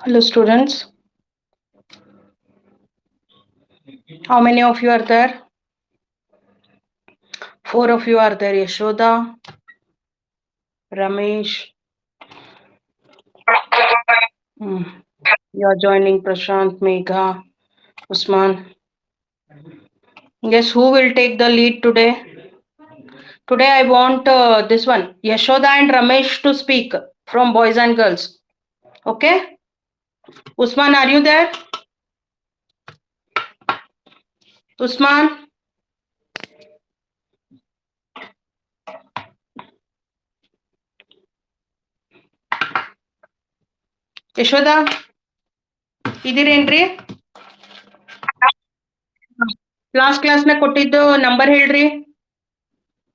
Hello, students. How many of you are there? Four of you are there. Yashoda, Ramesh. Hmm. You are joining Prashant, Megha, Usman. Yes, who will take the lead today? Today I want this one, Yashoda and Ramesh to speak from boys and girls. Okay? Usman, are you there? Usman? Yashoda ಇದಿರೇನ್ರಿ last ಕ್ಲಾಸ್ನಾಗ ಕೊಟ್ಟಿದ್ದು number ಹೇಳ್ರಿ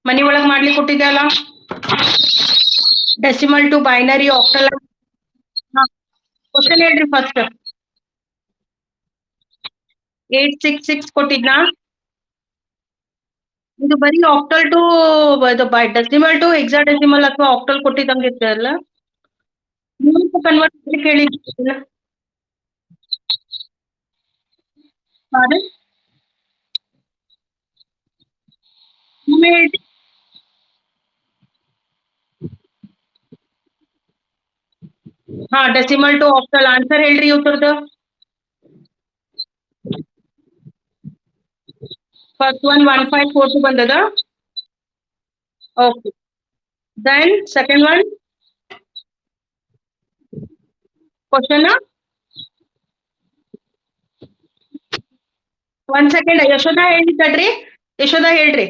ಮನಿ ಒಳಗ್ ಮಾಡ್ಲಿಕ್ಕೆ ಕೊಟ್ಟಿದ್ದೆ ಅಲ್ಲ decimal to binary octal question ಹೇಳ್ರಿ ಫಸ್ಟ್ 866 ಕೊಟ್ಟಿದ್ನಾ ಇದು ಬರೀ octal to decimal to hexadecimal ಅಥವಾ ಆಕ್ಟಲ್ ಕೊಟ್ಟಿದ್ದಂಗೆ ಇರ್ತಲ್ಲ ನೀವು ಕನ್ವರ್ಟ್ ಮಾಡ್ಲಿಕ್ಕೆ ಹೇಳಿದ್ದಿಲ್ಲ ಹಾ ಡೆಸಿಮಲ್ ಟು ಆಕ್ಟಲ್ ಆನ್ಸರ್ ಹೇಳ್ರಿ ಇವ್ರದ್ದು ಫಸ್ಟ್ ಒನ್ 1542 ಬಂದದ okay then second one question one second Yashoda ಹೇಳಿದ್ದಡ್ರಿ ಯಶೋದಾ ಹೇಳ್ರಿ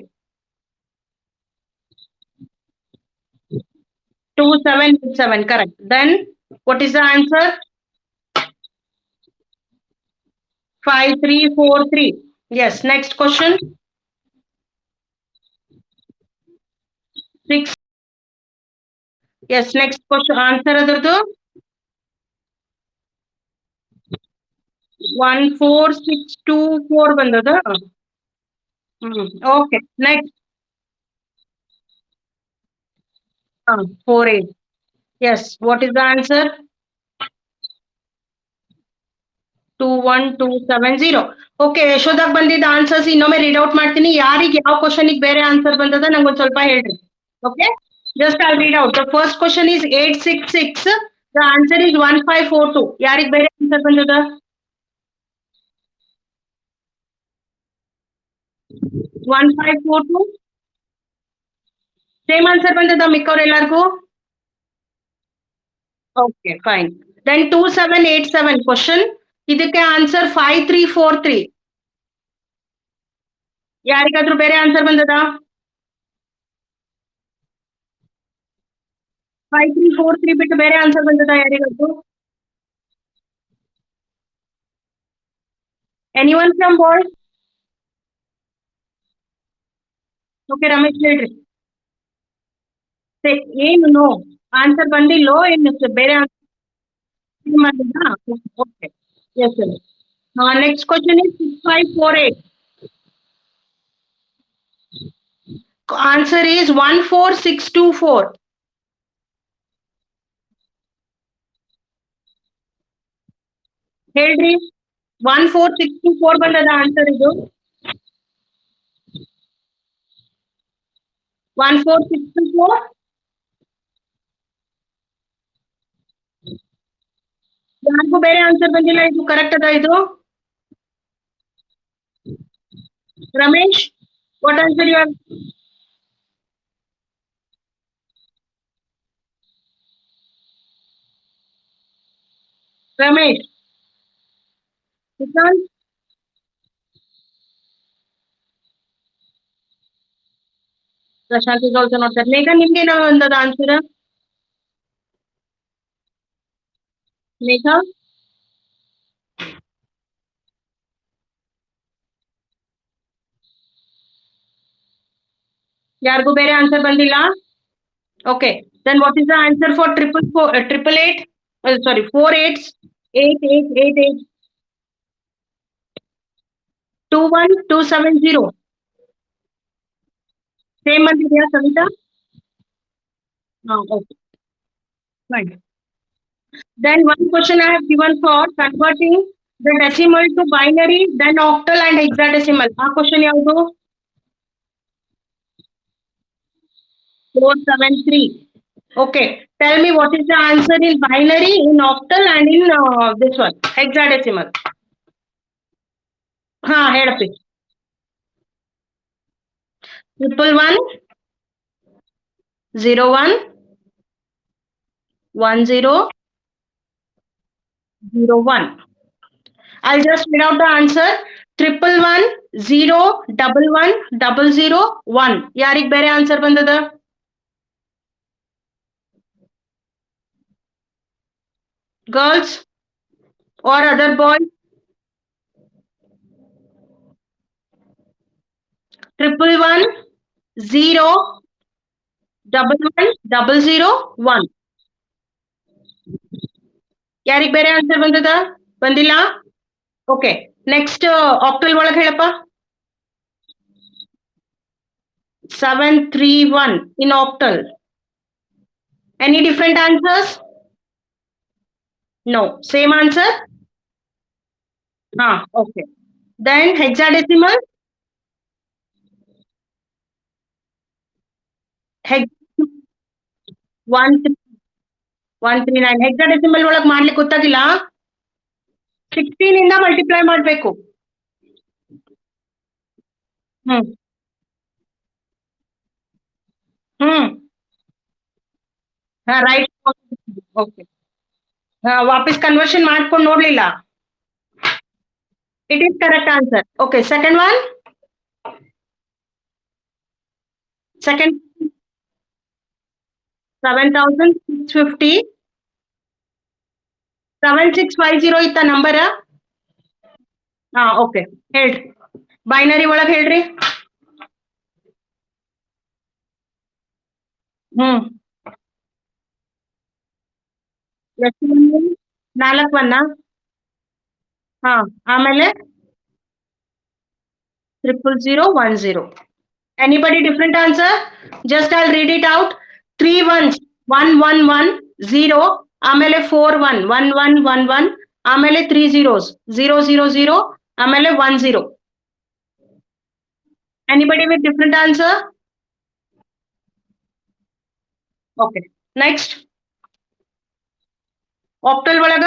2787 correct then what is the answer 5343 yes next question 6 yes next question answer adradu 14624 bandada okay next 48 yes what is the answer 21270 okay ಯಶೋದಾಗ ಬಂದಿದ್ದ answers ಇನ್ನೊಮ್ಮೆ read out ಮಾಡ್ತೀನಿ ಯಾರಿಗೆ ಯಾವ ಕ್ವಶನ್ಗೆ ಬೇರೆ answer ಬಂದದ ನಂಗೆ ಒಂದು ಸ್ವಲ್ಪ ಹೇಳ್ರಿ okay just I read out the first question is 866 the answer is 1542 ಯಾರಿಗೆ ಬೇರೆ ಆನ್ಸರ್ ಬಂದದ 1542 ಸೇಮ್ ಆನ್ಸರ್ ಬಂದದ ಮಿಕ್ಕವ್ರು ಎಲ್ಲರಿಗೂ ಓಕೆ ಫೈನ್ ದೆನ್ 2787 ಕ್ವಶನ್ ಇದಕ್ಕೆ ಆನ್ಸರ್ 5343 ಯಾರಿಗಾದ್ರೂ ಬೇರೆ ಆನ್ಸರ್ ಬಂದದ 5343 ಬಿಟ್ಟು ಬೇರೆ ಆನ್ಸರ್ ಬಂದದ ಯಾರಿಗಾದ್ರೂ anyone from boys okay Ramesh ಹೇಳ್ರಿ ಏನು ನೋ ಆನ್ಸರ್ ಬಂದಿಲ್ಲೋ ಏನು ಬೇರೆ ಮಾಡಿದ್ರಾ okay yes sir next question is 6548 answer is 14624 ಹೇಳ್ರಿ 14624 ಬಂದದ ಆನ್ಸರ್ ಇದು 14624 ಯಾರಿಗೂ ಬೇರೆ ಆನ್ಸರ್ ಬಂದಿಲ್ಲ ಇದು ಕರೆಕ್ಟ್ ಅದ ಇದು Ramesh what answer you Ramesh Vishal Prashant also ನೋಡ್ತಾರೆ ಮೇಘ ನಿಮ್ಗೆ ಏನೋ ಒಂದದ ಆನ್ಸರ್ ಮೇಘ ಯಾರಿಗೂ ಬೇರೆ ಆನ್ಸರ್ ಬಂದಿಲ್ಲ okay then what is the answer for triple eight sorry 488888 21270 same ಬಂದಿದೆಯಾ ಸವಿತಾ ಹಾ okay fine Then one question I have given for converting the decimal to binary, then octal and hexadecimal. ಆ question ಯಾವುದು? 473. Okay. Tell me what is the answer in binary, in octal and in this one, hexadecimal. ಹಾ ಹೇಳಪ್ಪಿ. 111, 01, 10, 01. I'll just read out the answer. 111, 0, 11, 00, 1. ಯಾರಿಗ್ ಬೇರೆ answer ಬಂದದ? Girls or other boys? 111, 0, 11, 00, 1. ಯಾರಿಗ್ ಬೇರೆ answer ಬಂದದ? ಬಂದಿಲ್ಲ? ಓಕೆ. ನೆಕ್ಸ್ಟ್ ಆಕ್ಟಲ್ ಒಳಗೆ ಹೇಳಪ್ಪ. 731 in octal. Any different answers? No. Same answer? Okay. Then hexadecimal? Hex 139. hexadecimal ಒಳಗೆ ಮಾಡ್ಲಿಕ್ಕೆ ಗೊತ್ತಾಗಿಲ್ಲ? 16 ಇಂದ ಮಲ್ಟಿಪ್ಲೈ ಮಾಡಬೇಕು. ಹ್ಮ್ ಹ್ಮ್ ಹಾ ರೈಟ್. ಓಕೆ. ವಾಪಸ್ ಕನ್ವರ್ಷನ್ ಮಾಡ್ಕೊಂಡು ನೋಡ್ಲಿಲ್ಲ. It is correct answer. Okay, second one. Second 7650. 7650 ಇತ್ತ ನಂಬರ? ಓಕೆ ಹೇಳ್ರಿ. ಬೈನರಿ ಒಳಗೆ ಹೇಳ್ರಿ. ಹ್ಮ್ ಎಷ್ಟು 4 1. ಹಾ ಆಮೇಲೆ 00010. Anybody different answer? Just I'll read it out. 3 ones 1110. ಆಮೇಲೆ 4 1 1111. ಆಮೇಲೆ 3 zeros 000. ಆಮೇಲೆ 10. Anybody with different answer? Okay. Next. Octal ಒಳಗ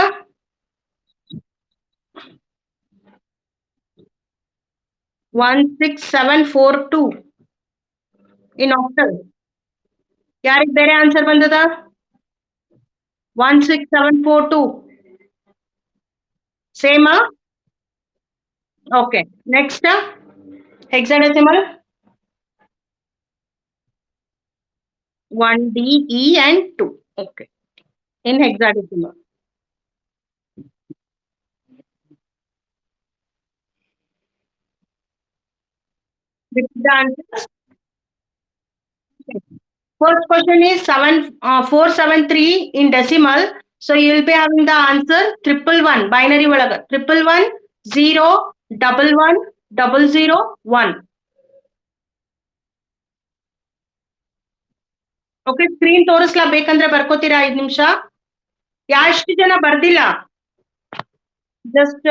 16742 in octal. ಯಾರಿಗ್ ಬೇರೆ ಆನ್ಸರ್ ಬಂದದ? 16742. Same? Okay. Next hexadecimal 1D, E and 2. Okay. In hexadecimal. Repeat the answers. Okay. First question is 473 in decimal. So you will be having the answer 111 binary ಒಳಗ 111 0 11 00 1. Okay. Screen ತೋರಿಸ್ಲಾ ಬೇಕಂದ್ರೆ ಬರ್ಕೋತೀರಾ 5 ನಿಮಿಷ. ಎಷ್ಟು ಜನ ಬರ್ದಿಲ್ಲ? Just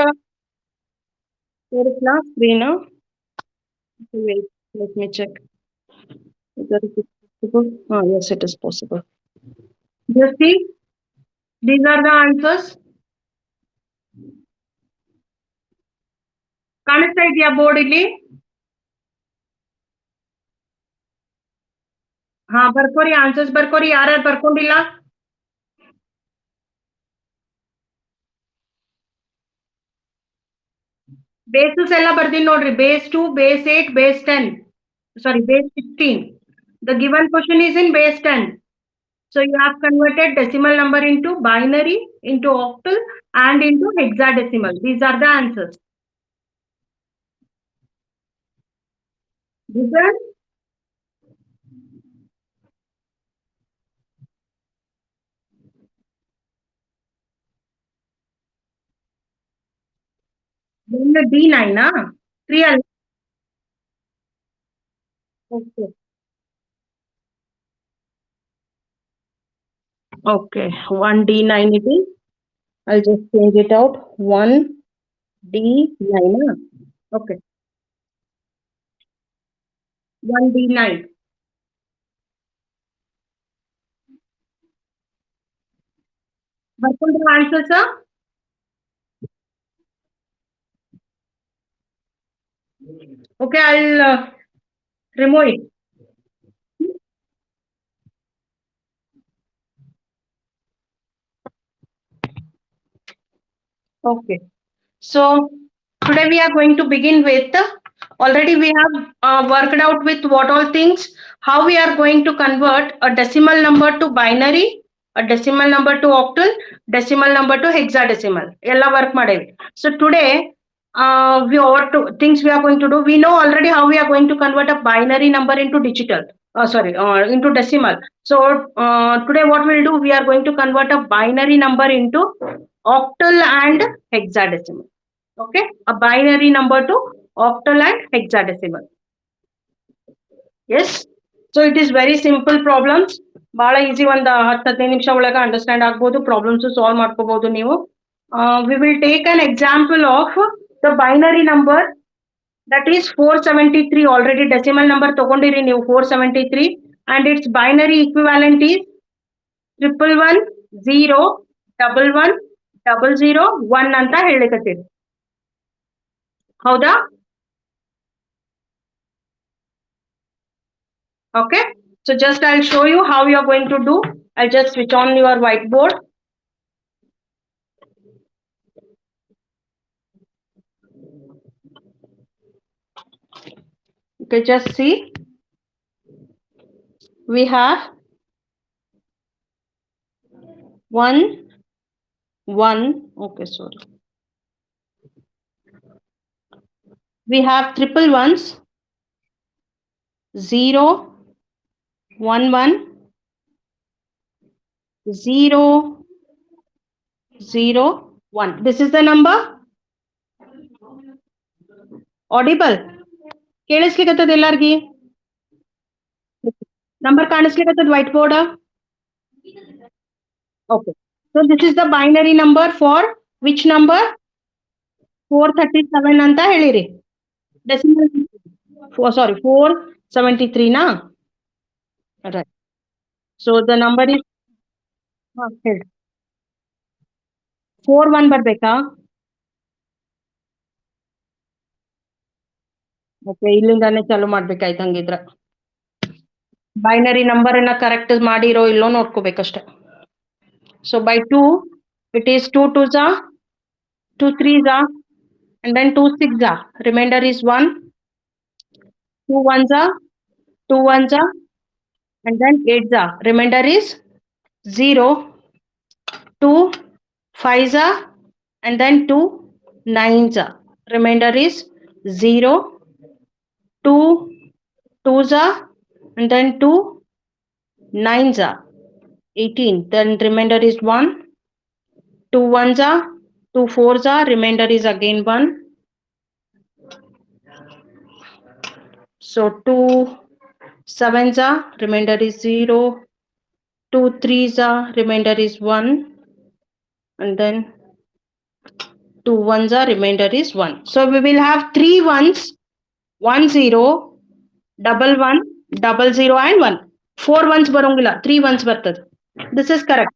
ತೋರಿಸ್ಲಾ screen? Wait, let me check. Whether it is possible. Yes, it is possible. Just see, these are the answers. ಕಾಣಿಸ್ತಾ ಇದೆಯಾ board ಇಲ್ಲಿ? ಬರ್ಕೋರಿ, ಆನ್ಸರ್ಸ್ ಬರ್ಕೋರಿ. ಯಾರ್ಯಾರು ಬರ್ಕೊಂಡಿಲ್ಲ? ಬೇಸಸ್ ಎಲ್ಲ ಬರ್ದಿನಿ ನೋಡ್ರಿ. Base 2, base 8, base 10. Sorry, base 16. The given question is in base 10. So you have converted decimal number into binary, into octal, and into hexadecimal. These are the answers. Different? Then the D9, 3 al. Okay. Okay, 1D9 it is. I'll just change it out. 1D9. Huh? Okay. 1D9. What will the answer, sir? Okay, I'll remove it. Okay. So today we are going to begin with, already we have worked out with what all things, how we are going to convert a decimal number to binary, a decimal number to octal, decimal number to hexadecimal. Ella work madevi. So today we what things we are going to do. We know already how we are going to convert a binary number into digital. Sorry, into decimal. So today what we'll do, we are going to convert a binary number into octal and hexadecimal. Okay, a binary number to octal and hexadecimal. Yes, so it is very simple problems. ಬಹಳ easy ಒಂದು 10-15 ನಿಮಿಷ ಒಳಗೆ understand ಆಗ್ಬೋದು, problems solve ಮಾಡ್ಕೋಬಹುದು ನೀವು. We will take an example of the binary number, that is 473. Already decimal number ತಗೊಂಡಿರಿ ನೀವು 473, and its binary equivalent is 111 0 11 00 1 ಅಂತ ಹೇಳಿಕತ್ತೀರಿ. ಹೌದಾ? Okay, so just I'll show you how you are going to do. I'll just switch on your whiteboard. Okay, just see. We have 1 1. Okay, sorry. We have triple ones, 0 1 1 0 0 1. This is the number. Audible. ಕೇಳಿಸ್ಲಿಕತ್ತದ ಎಲ್ಲಾರ್ಗಿ? Number ಕಾಣಿಸ್ಲಿಕತ್ತದ white board? Okay, so this is the binary number for which number? 437 ಅಂತ ಹೇಳಿರಿ. Decimal, sorry, 473 na? Right. So the number is 4 1 ಬರ್ಬೇಕಾ? Okay, ಇಲ್ಲಿಂದಾನೆ ಚಾಲು ಮಾಡ್ಬೇಕಾಯ್ತು ಹಂಗಿದ್ರ. ಬೈನರಿ ನಂಬರ್ ಅನ್ನ ಕರೆಕ್ಟ್ ಮಾಡಿರೋ ಇಲ್ಲೋ ನೋಡ್ಕೋಬೇಕಷ್ಟೆ. So by 2 it is 2 2s are 2 3s are and then 2 6s are. Remainder is 1. 2 1s are 2 1s are and then 8s are. Remainder is 0. 2 5s are and then 2 9s are. Remainder is 0. 2 2s are and then 2 9s are 18. Then remainder is 1. 2 1s are 2 4s are. Remainder is again 1. So 2 7s are. Remainder is 0. 2 3s are. Remainder is 1. And then 2 1s are. Remainder is 1. So we will have 3 ones, 1 0, double 1, double 0 and 1. 4 ones ಬರೋಂಗಿಲ್ಲ, 3 ones ಬರ್ತದೆ. This is correct.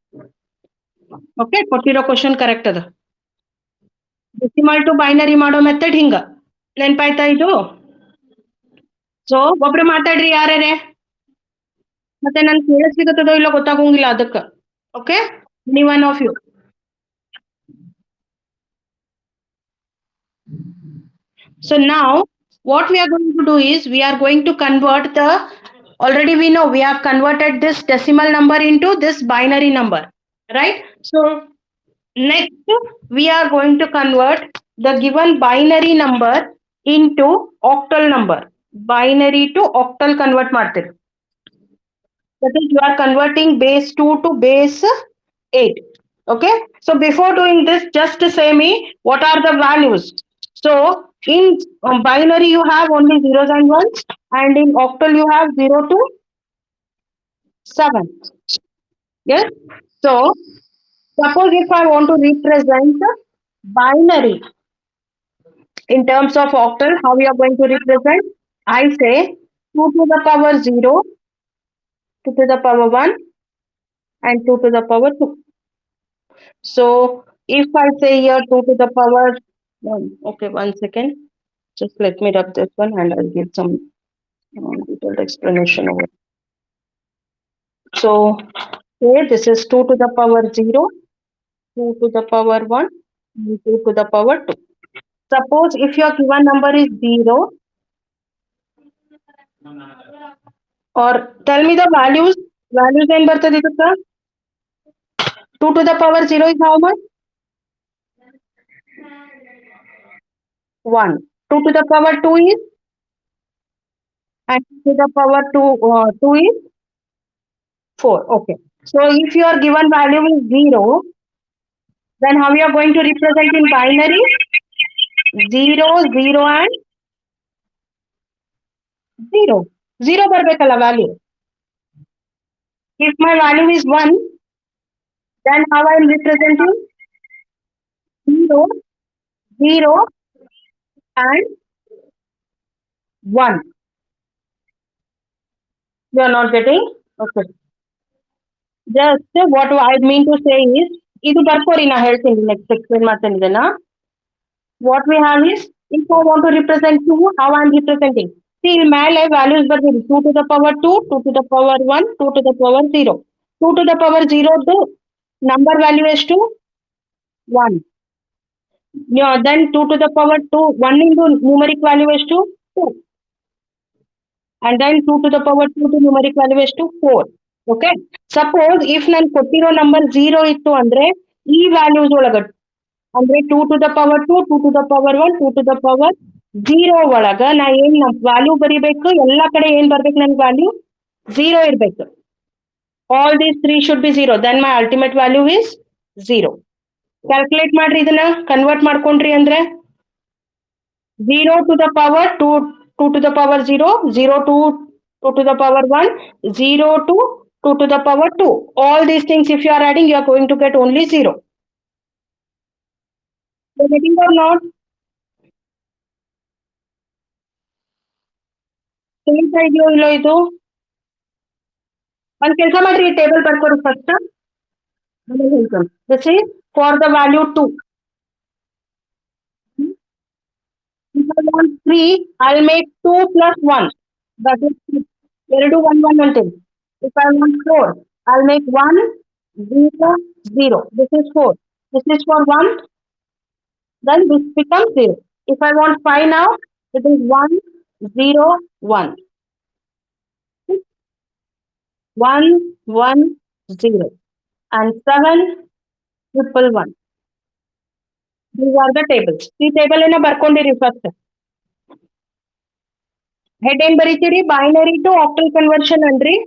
Okay, ಕೊಟ್ಟಿರೋ question correct ಅದ. Decimal to binary ಮಾಡೋ method ಹಿಂಗ ನೆನ್ಪಾಯ್ತಾ ಇದು? So ಒಬ್ರು ಮಾತಾಡ್ರಿ ಯಾರೇ, ಮತ್ತೆ ನನ್ ಕೇಳಿಸ್ಲಿಕ್ಕತ್ತದೋ ಇಲ್ಲ ಗೊತ್ತಾಗೋಂಗಿಲ್ಲ ಅದಕ್ಕ. Okay, any one of you. So now what we are going to do is we are going to convert the, already we know we have converted this decimal number into this binary number, right? So next we are going to convert the given binary number into octal number. Binary to octal convert ಮಾಡ್ತೀರಿ. That is, you are converting base 2 to base 8. Okay, so before doing this, just say me what are the values. So in binary you have only zeros and ones, and in octal you have 0 to 7. Yes, so Suppose if I want to represent binary in terms of octal, how we are going to represent? I say 2 to the power 0, 2 to the power 1, and 2 to the power 2. So if I say here 2 to the power 1, okay, 1 second. Just let me rub this one and I'll give some detailed explanation over. So here this is 2 to the power 0, 2 to the power 1, and 2 to the power 2. Suppose if your given number is 0, or tell me the values ಏನು ಬರ್ತದೆ ಇದಕ್ಕೆ? 2 to the power 0 is how much? 1. 2 to the power 2 is, and 2 to the power 2 is 4. Okay. So if your given value is 0, then how you are going to represent in binary? 0, 0 and 0. 0 ಬರಬೇಕಲ್ಲ value. If my value is 1, then how I am representing? 0, 0 and 1. You are not getting? Okay. Just what I mean to say is, ಇದು ಬರ್ಕೋರಿ ನಾ ಹೇಳ್ತೀನಿ next explain ಮಾಡ್ತೇನೆ ಇದನ್ನ. What we have is, if I want to represent 2, how I am representing? See, ಇಲ್ಲಿ ಮೇಲೆ values ಬರ್ತೀರಿ 2 to the power 2, 2 to the power 1, 2 to the power 0. 2 to the power 0 number value ಎಷ್ಟು? 1. Yeah, then 2 to the power 2, 1 into numeric value ಎಷ್ಟು? 2. And then 2 to the power 2 to numeric value ಎಷ್ಟು? 4. Okay. Suppose if ನಾನು ಕೊಟ್ಟಿರೋ number 0 ಇತ್ತು ಅಂದ್ರೆ ಈ values ಒಳಗ ಅಂದ್ರೆ 2 to the power 2, 2 to the power 1, 2 to the power 0 ಒಳಗ ನಾ ಏನ್ ವ್ಯಾಲ್ಯೂ ಬರಿಬೇಕು? ಎಲ್ಲಾ ಕಡೆ ಏನ್ ಬರ್ಬೇಕು ನನ್ ವ್ಯಾಲ್ಯೂ? 0 ಇರ್ಬೇಕು. All these three should be 0. Then my ultimate value is 0. Calculate ಮಾಡ್ರಿ ಇದನ್ನ ಕನ್ವರ್ಟ್ ಮಾಡ್ಕೊಂಡ್ರಿ ಅಂದ್ರೆ 0 to the power 2, 2 to the power 0, 0 to 2 to the power 1, 0 to 2 to the power 2. All these things if you are adding, you are going to get only 0. You are getting or not? ತಿಳಿತಾ ಇದೆಯೋ ಇಲ್ಲೋ ಇದು? ಒಂದು ಕೆಲಸ ಮಾಡ್ರಿ, ಈ table ಬರ್ಕೊರಿ first. This is for the value 2. If I want 3, I'll make 2 plus 1. That is 3. 2, 1, 1 ಅಂತೀನಿ. If I want 4, I'll make 1, 0, 0. This is 4. This is for 1, then this becomes 0. If I want 5 now, it is 1, 0, 1. 1, 1, 0. And 7, 111. These are the tables. ಈ table ಅನ್ನ ಬರ್ಕೊಂಡಿರಿ first. Head ಏನ್ ಬರೀತೀರಿ? Binary to octal conversion ಅನ್ರಿ.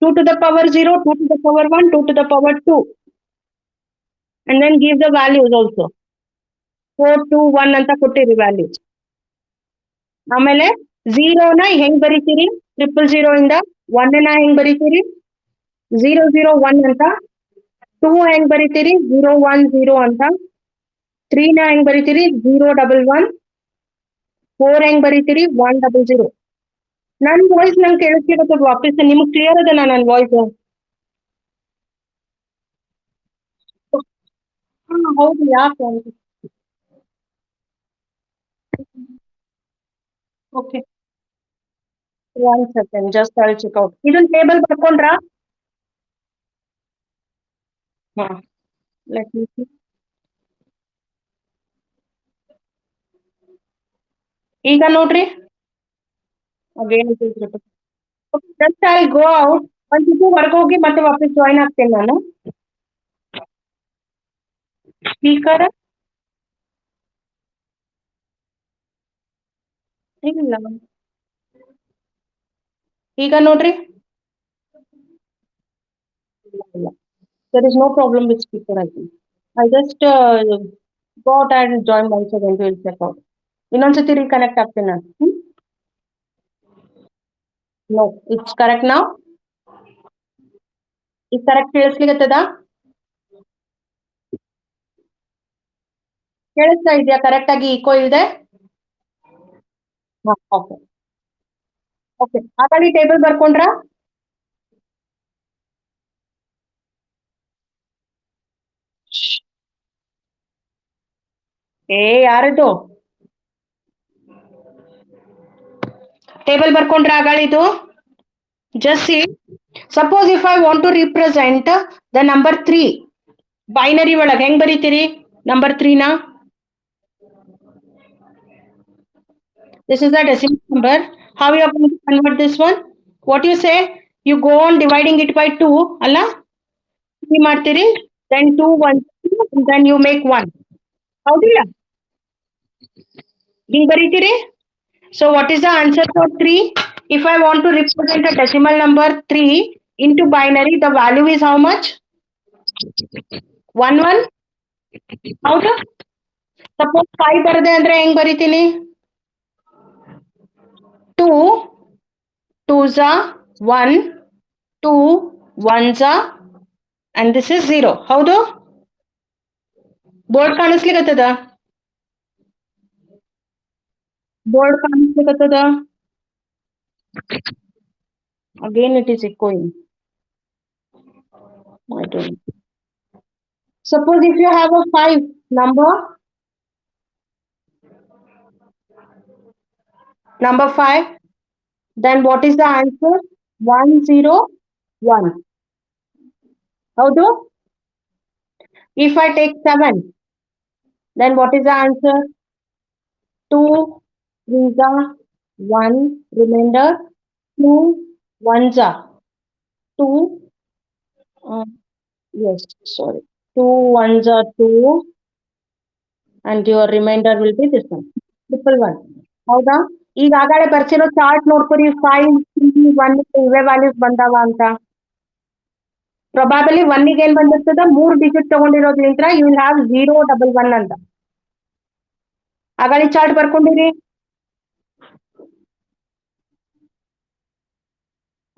2 to the power 0, 2 to the power 1, 2 to the power 2. And then give the values also. 4, 2, 1 ಅಂತ ಕೊಟ್ಟಿರಿ values. ಆಮೇಲೆ 0 ನ ಹೆಂಗ್ ಬರೀತೀರಿ? 000 ಇಂದ 1 ನ ಹೆಂಗ್ ಬರೀತೀರಿ? 001 ಅಂತ. 2 ಹೆಂಗ್ ಬರೀತೀರಿ? 010 ಅಂತ. 3 ನ ಹೆಂಗ್ ಬರೀತೀರಿ? 011. 4 ಹೆಂಗ್ ಬರೀತೀರಿ? 100. ನನ್ ವಾಯ್ಸ್ ನಂಗೆ ಕೇಳಿಸ್ತಿರತ್ತೆ ವಾಪಸ್. ನಿಮ್ಗೆ ಕ್ಲಿಯರ್ ಅದಲ್ಲ ನನ್ನ ವಾಯ್ಸ್? ಹೌದು, ಯಾಕೆ? Okay, 1 second, just I'll check out. ಇದನ್ನ ಟೇಬಲ್ ಬರ್ಕೊಂಡ್ರಾ? ಹಾ, let me see. ಈಗ ನೋಡ್ರಿ. Again it is written. Okay, just I'll go out. ಒಂದ್ಸತಿ ಹೊರಗೆ ಹೋಗಿ ಮತ್ತೆ ವಾಪಸ್ ಜಾಯಿನ್ ಆಗ್ತೇನೆ ನಾನು. ಸ್ಪೀಕರ್ ಇಲ್ಲ, ಈಗ ನೋಡ್ರಿ. ಇಲ್ಲ, there is no problem with speaker, I think. I just go out and join once again to check out. ಇನ್ನೊಂದ್ಸತಿ ರೀಕನೆಕ್ಟ್ ಆಗ್ತೇನೆ ನಾನು. No, it's correct now. ಈಗ ಕರೆಕ್ಟ್ ಕೇಳಿಸ್ಲಿಕತ್ತದ? ಕೇಳಿಸ್ತಾ ಇದೆಯಾ ಕರೆಕ್ಟ್ ಆಗಿ ಈಕೋ ಇಲ್ದೆ? ಓಕೆ ಓಕೆ ಹಾಗಾಗಿ ಟೇಬಲ್ ಬರ್ಕೊಂಡ್ರ? ಏ ಯಾರದು? Table ಬರ್ಕೊಂಡ್ರ ಆಗಳಿದು? Just see, suppose if I want to represent the number 3, binary ಒಳಗೆ ಹೆಂಗ್ ಬರೀತೀರಿ number 3 ನ? This is the decimal number. How you are going to convert this one? What you say? You go on dividing it by 2, ಅಲ್ಲ? 3 ಮಾಡ್ತೀರಿ, then 2 1 2, and then you make 1. ಹೌದಿಲ್ಲ? ಹಿಂಗ್ ಬರೀತೀರಿ? So what is the answer for 3? If I want to represent a decimal number 3 into binary, the value is how much? 1 1. ಹೌದು? Suppose 5 ಬರದೆ ಅಂದ್ರೆ ಹೆಂಗ್ ಬರಿತೀನಿ? 2 2s are 1, 2 1s are, and this is 0. ಹೌದು? Board ಕಾಣಿಸ್ಲಿಕತ್ತದ? Board ಕಾಣಿಸ್ಲಿಕತ್ತದ? Again it is echoing. I don't know. Suppose if you have a 5 number 5, then what is the answer? 1 0 1. ಹೌದು? If I take 7, then what is the answer? 2 3s are 1, remainder 2 1s are 2, yes, sorry, 2 1s are 2, and your remainder will be this one, triple 1. ಹೌದಾ? ಈಗ ಆಗಾಳೆ ಬರ್ಸಿರೋ chart ನೋಡ್ಕೊರಿ, 5 3 1 ಇವೇ values ಬಂದಾವ ಅಂತ. ಪ್ರೊಬಾಬಲಿ 1 ಗೆ ಏನ್ ಬಂದಿರ್ತದ, 3 digit ತಗೊಂಡಿರೋದ್ರಿಂದ you will have 0 1 1 ಅಂತ. ಆಗಾಳಿ chart ಬರ್ಕೊಂಡಿರಿ?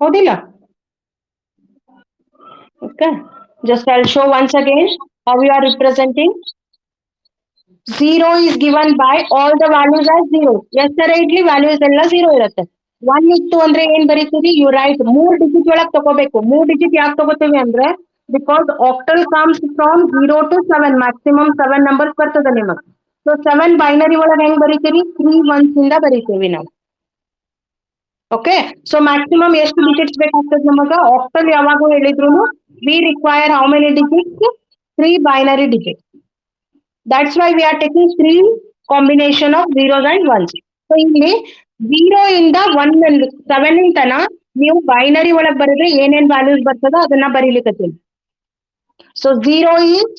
ಹೌದಿಲ್ಲ? Okay, just I'll show once again how we are representing. 0 is given by all the values as 0. Yes sir, ಇಲ್ಲಿ values ಎಲ್ಲ 0 ಇರುತ್ತೆ. 1 ಇತ್ತು ಅಂದ್ರೆ ಏನ್ ಬರೀತೀರಿ? You write 3 ಡಿಜಿಟ್ ಒಳಗೆ ತಗೋಬೇಕು. 3 ಡಿಜಿಟ್ ಯಾಕೆ ತಗೋತೀವಿ ಅಂದ್ರೆ, because octal comes from 0 to 7, maximum 7 numbers ಬರ್ತದೆ ನಿಮಗೆ. So 7 binary ಒಳಗೆ ಹೆಂಗ್ ಬರೀತೀರಿ? 3 ones ಇಂದ ಬರೀತೀವಿ ನಾವು. ಓಕೆ, ಸೊ ಮ್ಯಾಕ್ಸಿಮಮ್ ಎಷ್ಟು ಡಿಜಿಟ್ಸ್ ಬೇಕಾಗ್ತದೆ ನಮಗ? ಆಕ್ಟಲ್ ಯಾವಾಗೂ ಹೇಳಿದ್ರು we require how many digits? 3 binary digits. That's why we are taking 3 combination of zeros and ones. So ಇಲ್ಲಿ 0 ಇಂದ 1 7 ತನ ನೀವು ಬೈನರಿ ಒಳಗೆ ಬರೆದ್ರೆ ಏನೇನ್ ವ್ಯಾಲ್ಯೂಸ್ ಬರ್ತದೋ ಅದನ್ನ ಬರೀಲಿಕ್ಕತ್ತೀನಿ. So 0 is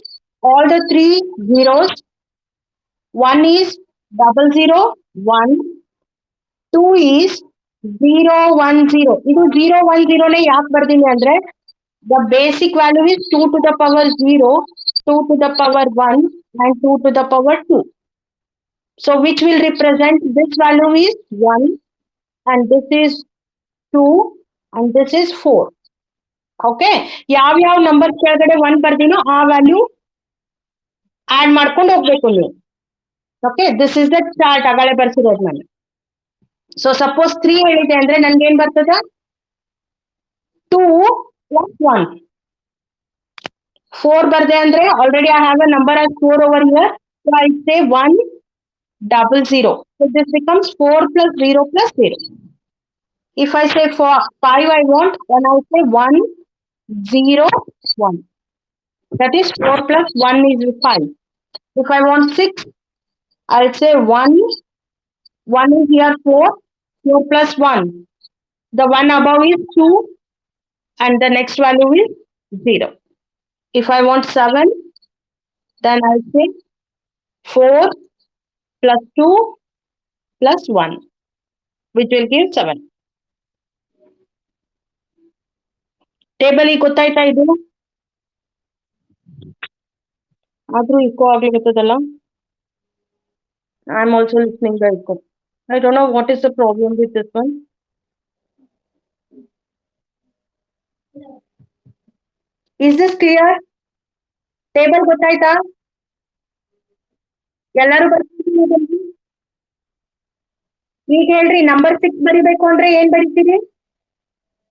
all the 3 zeros, 1 is 00 1, 2 is 0 1 0. ಇದು 0 1 0 ನೇ ಯಾಕೆ ಬರ್ತೀನಿ ಅಂದ್ರೆ, the basic value is 2 to the power 0, 2 to the power 1, and 2 to the power 2. So which will represent, this value is 1, and this is 2, and this is 4. Okay, ಯಾವ number ಕೆಳಗಡೆ 1 ಬರ್ದಿನೋ ಆ value add ಮಾಡ್ಕೊಂಡು ಹೋಗ್ಬೇಕು ನೀವು. Okay, this is the chart ಆಗಾಳೆ ಬರ್ಸಿರೋದು ನಾನು. ಸೊ ಸಪೋಸ್ 3 ಹೇಳಿದೆ ಅಂದ್ರೆ ನನ್ಗೆ ಏನ್ ಬರ್ತದ? 2 plus 1. 4 ಬರ್ದೆ ಅಂದ್ರೆ already I have a number as 4 over here, so I say 1 0 0. So this becomes 4 plus 0 plus 0. If I say 5 I want, then I say 1 0 1. That is 4 plus 1 is 5. If I want 6, I'll say 1 is here 4, 4 plus 1. The one above is 2, and the next value is 0. If I want 7, then I'll say 4 plus 2 plus 1, which will give 7. Table ಈಗ ಗೊತ್ತಾಯ್ತಾ ಇದು? ಆದ್ರೂ echo ಆಗ್ಲಿಕ್ಕತ್ತದಲ್ಲ. I am also listening the echo. I don't know what is the problem with this one. Is this clear? Table ಗೊತ್ತಾಯ್ತಾ? ಎಲ್ಲರೂ ಬರ್ತೀರಿ? ಈಗ ಹೇಳ್ರಿ, ನಂಬರ್ 6 ಬರಿಬೇಕು ಅಂದ್ರೆ ಏನ್ ಬರೀತೀರಿ?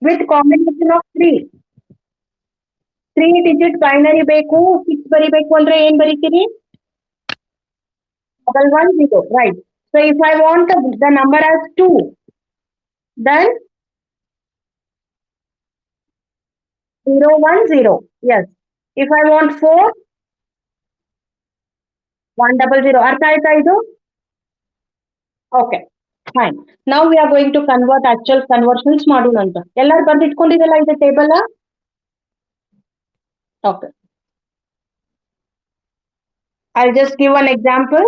With combination of 3 digit binary ಬೇಕು, 6 ಬರಿಬೇಕು ಅಂದ್ರೆ ಏನ್ ಬರೀತೀರಿ? 110, right? So if I want the number as 2, then 010. Yes. If I want 4, 100. ಅರ್ಥ ಆಯ್ತಾ ಇದು? Okay. Fine. Now we are going to convert actual conversions ಮಾಡೋಣ ಅಂತ. ಎಲ್ಲರೂ ಬರ್ದಿಟ್ಕೊಂಡಿರಲ್ಲ ಇದು table? Okay. I'll just give one example.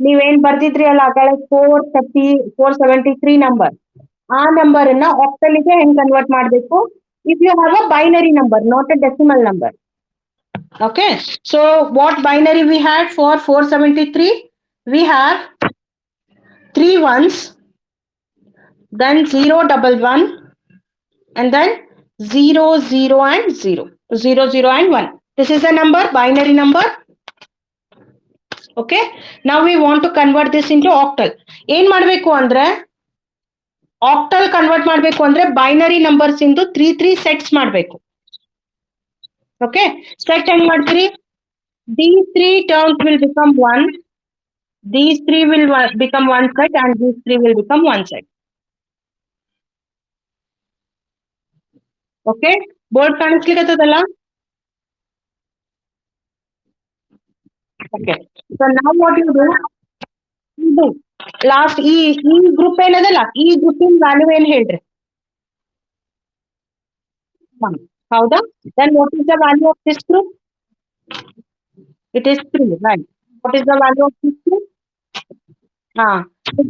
ನೀವೇನ್ ಬರ್ದಿದ್ರಿ ಅಲ್ಲ ಆಗಲೇ 473 ನಂಬರ್, ಆ ನಂಬರ್ ಅನ್ನ ಆಕ್ಟಲ್ಗೆ ಹೆಂಗ್ ಕನ್ವರ್ಟ್ ಮಾಡಬೇಕು? If you have a binary number, not a decimal number. Okay, so what binary we had for 473? We have 3 ones, then 011, and then 00 and 0, 00 and 1. This is a number, binary number. Okay, now we want to convert this into octal. ಏನ್ ಮಾಡಬೇಕು ಅಂದ್ರೆ octal convert ಮಾಡಬೇಕು ಅಂದ್ರೆ binary numbers ಇಂದು 3 sets ಮಾಡಬೇಕು. Okay, set ಹೆಂಗ್ ಮಾಡ್ತೀರಿ? These 3 terms will become 1, these 3 will become one set, and these 3 will become one set. Okay, board ಕಾಣಿಸ್ಲಿಕ್ಕತ್ತದಲ್ಲ? Okay, so now what you do? ಇದು last ಈ group ಏನದಲ್ಲ, ಈ ಗ್ರೂಪಿನ value ಏನ್ ಹೇಳ್ರಿ? ಹೌದಾ? Then what is the value of this group? It is 3, right? What is the value of this group? ಹಾ,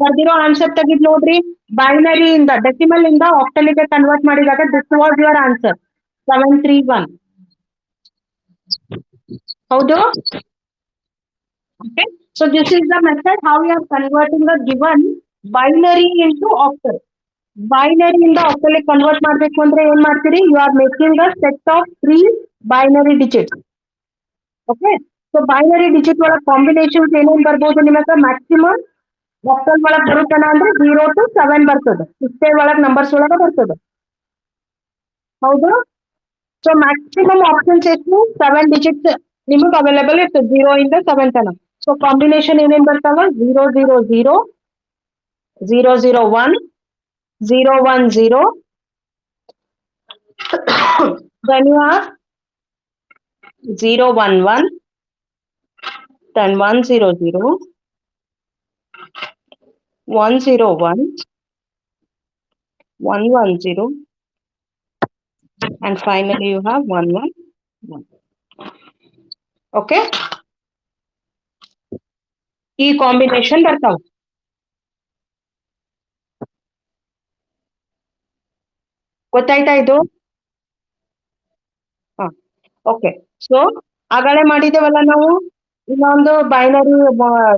ಬರ್ದಿರೋ answer ತೆಗಿದ್ ನೋಡ್ರಿ. Binary ಇಂದ ಡೆಸಿಮಲ್ ಇಂದ ಆಕ್ಟಲಿಗೆ ಕನ್ವರ್ಟ್ ಮಾಡಿದಾಗ ದಿಸ್ ವಾಸ್ ಯುವರ್ ಆನ್ಸರ್, 731. ಹೌದು? Okay, so this is the method how we are converting the given binary into octal. Binary ಇಂದ octal convert ಮಾಡಬೇಕು ಅಂದ್ರೆ ಏನ್ ಮಾಡ್ತೀರಿ? You are making a set of 3 binary digits. Okay, so binary digit ಒಳಗೆ combinations ಏನೇನ್ ಬರ್ಬೋದು ನಿಮ್ಮ ಹತ್ರ? ಮ್ಯಾಕ್ಸಿಮಮ್ octal ಒಳಗೆ ಬರುತ್ತನ ಅಂದ್ರೆ 0 to 7 ಬರ್ತದೆ. ಇಷ್ಟೇ ಒಳಗೆ ನಂಬರ್ಸ್ ಒಳಗೆ ಬರ್ತದೆ. ಹೌದು? ಸೊ ಮ್ಯಾಕ್ಸಿಮಮ್ ಆಪ್ಷನ್ಸ್ ಎಷ್ಟು? 7 ಡಿಜಿಟ್ಸ್ ನಿಮಗೆ ಅವೈಲೇಬಲ್ ಇರ್ತದೆ, 0 ಇಂದ 7 ತನಕ. ಸೊ ಕಾಂಬಿನೇಷನ್ ಏನೇನ್ ಬರ್ತಾವ? 000, 001, 010, then you have 011, then 100, 101, 110, and finally you have 111. Okay, ಈ ಕಾಂಬಿನೇಷನ್ ಬರ್ತಾವ. ಗೊತ್ತಾಯ್ತಾ ಇದು? ಓಕೆ, ಸೊ ಆಗಲೇ ಮಾಡಿದ್ದೇವಲ್ಲ ನಾವು, ಇನ್ನೊಂದು ಬೈನರಿ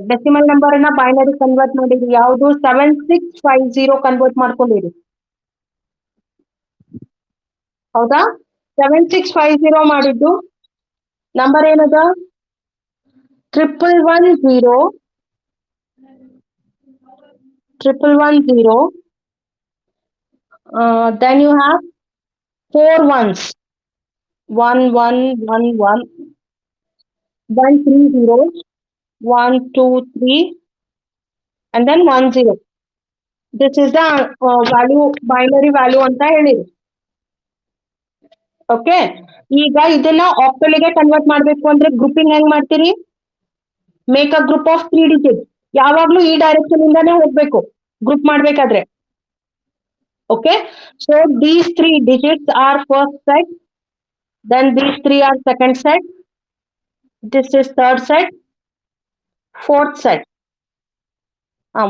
ಡೆಸಿಮಲ್ ನಂಬರ್ ಅನ್ನ ಬೈನರಿ ಕನ್ವರ್ಟ್ ಮಾಡಿದ್ವಿ. ಯಾವುದು? 7650 ಕನ್ವರ್ಟ್ ಮಾಡ್ಕೊಂಡಿರಿ. ಹೌದಾ? 7650 ಮಾಡಿದ್ದು ನಂಬರ್ ಏನದ? 1110, 1110, then you have 4 ones, 1111, then 3 zeros, 1 2 3, and then 10. This is the value, binary value ಅಂತ ಹೇಳಿರಿ. ಓಕೆ, ಈಗ ಇದನ್ನ ಆಕ್ಟಲ್ಗೆ ಕನ್ವರ್ಟ್ ಮಾಡ್ಬೇಕು ಅಂದ್ರೆ ಗ್ರೂಪಿಂಗ್ ಹೆಂಗ್ ಮಾಡ್ತೀರಿ? Make a group of 3 digits. ಯಾವಾಗ್ಲೂ ಈ ಡೈರೆಕ್ಷನ್ ಇಂದಾನೇ ಹೋಗ್ಬೇಕು ಗ್ರೂಪ್ ಮಾಡ್ಬೇಕಾದ್ರೆ. Okay, so these 3 digits are first set, then these 3 are second set, this is third set, fourth set.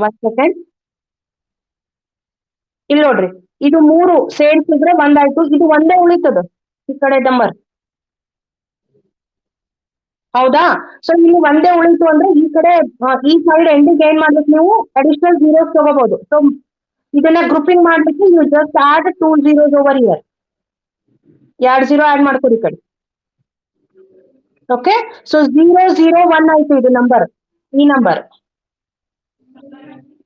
one second, ಇಲ್ಲಿ ನೋಡ್ರಿ, ಇದು 3 ಸೇರಿಸಿದ್ರೆ ಒಂದಾಯ್ತು, ಇದು ಒಂದೇ ಉಳಿತದ ಈ ಕಡೆ ನಂಬರ್. ಹೌದಾ? ಸೊ ಇಲ್ಲಿ ಒಂದೇ ಉಳಿತು ಅಂದ್ರೆ ಈ ಕಡೆ ಈ ಸೈಡ್ ಎಂಡಿಗೆ ಏನ್ ಮಾಡ್ಬೇಕು ನೀವು? ಅಡಿಷನಲ್ ಜೀರೋಸ್ ತಗೋಬಹುದು. ಸೊ ಇದನ್ನ ಗ್ರೂಪಿಂಗ್ ಮಾಡ್ಲಿಕ್ಕೆ you just add 2 zeros over here. 2 0 add ಮಾಡ್ಕೊಡಿ ಈ ಕಡೆ. Okay, so 001 I see the number, E number.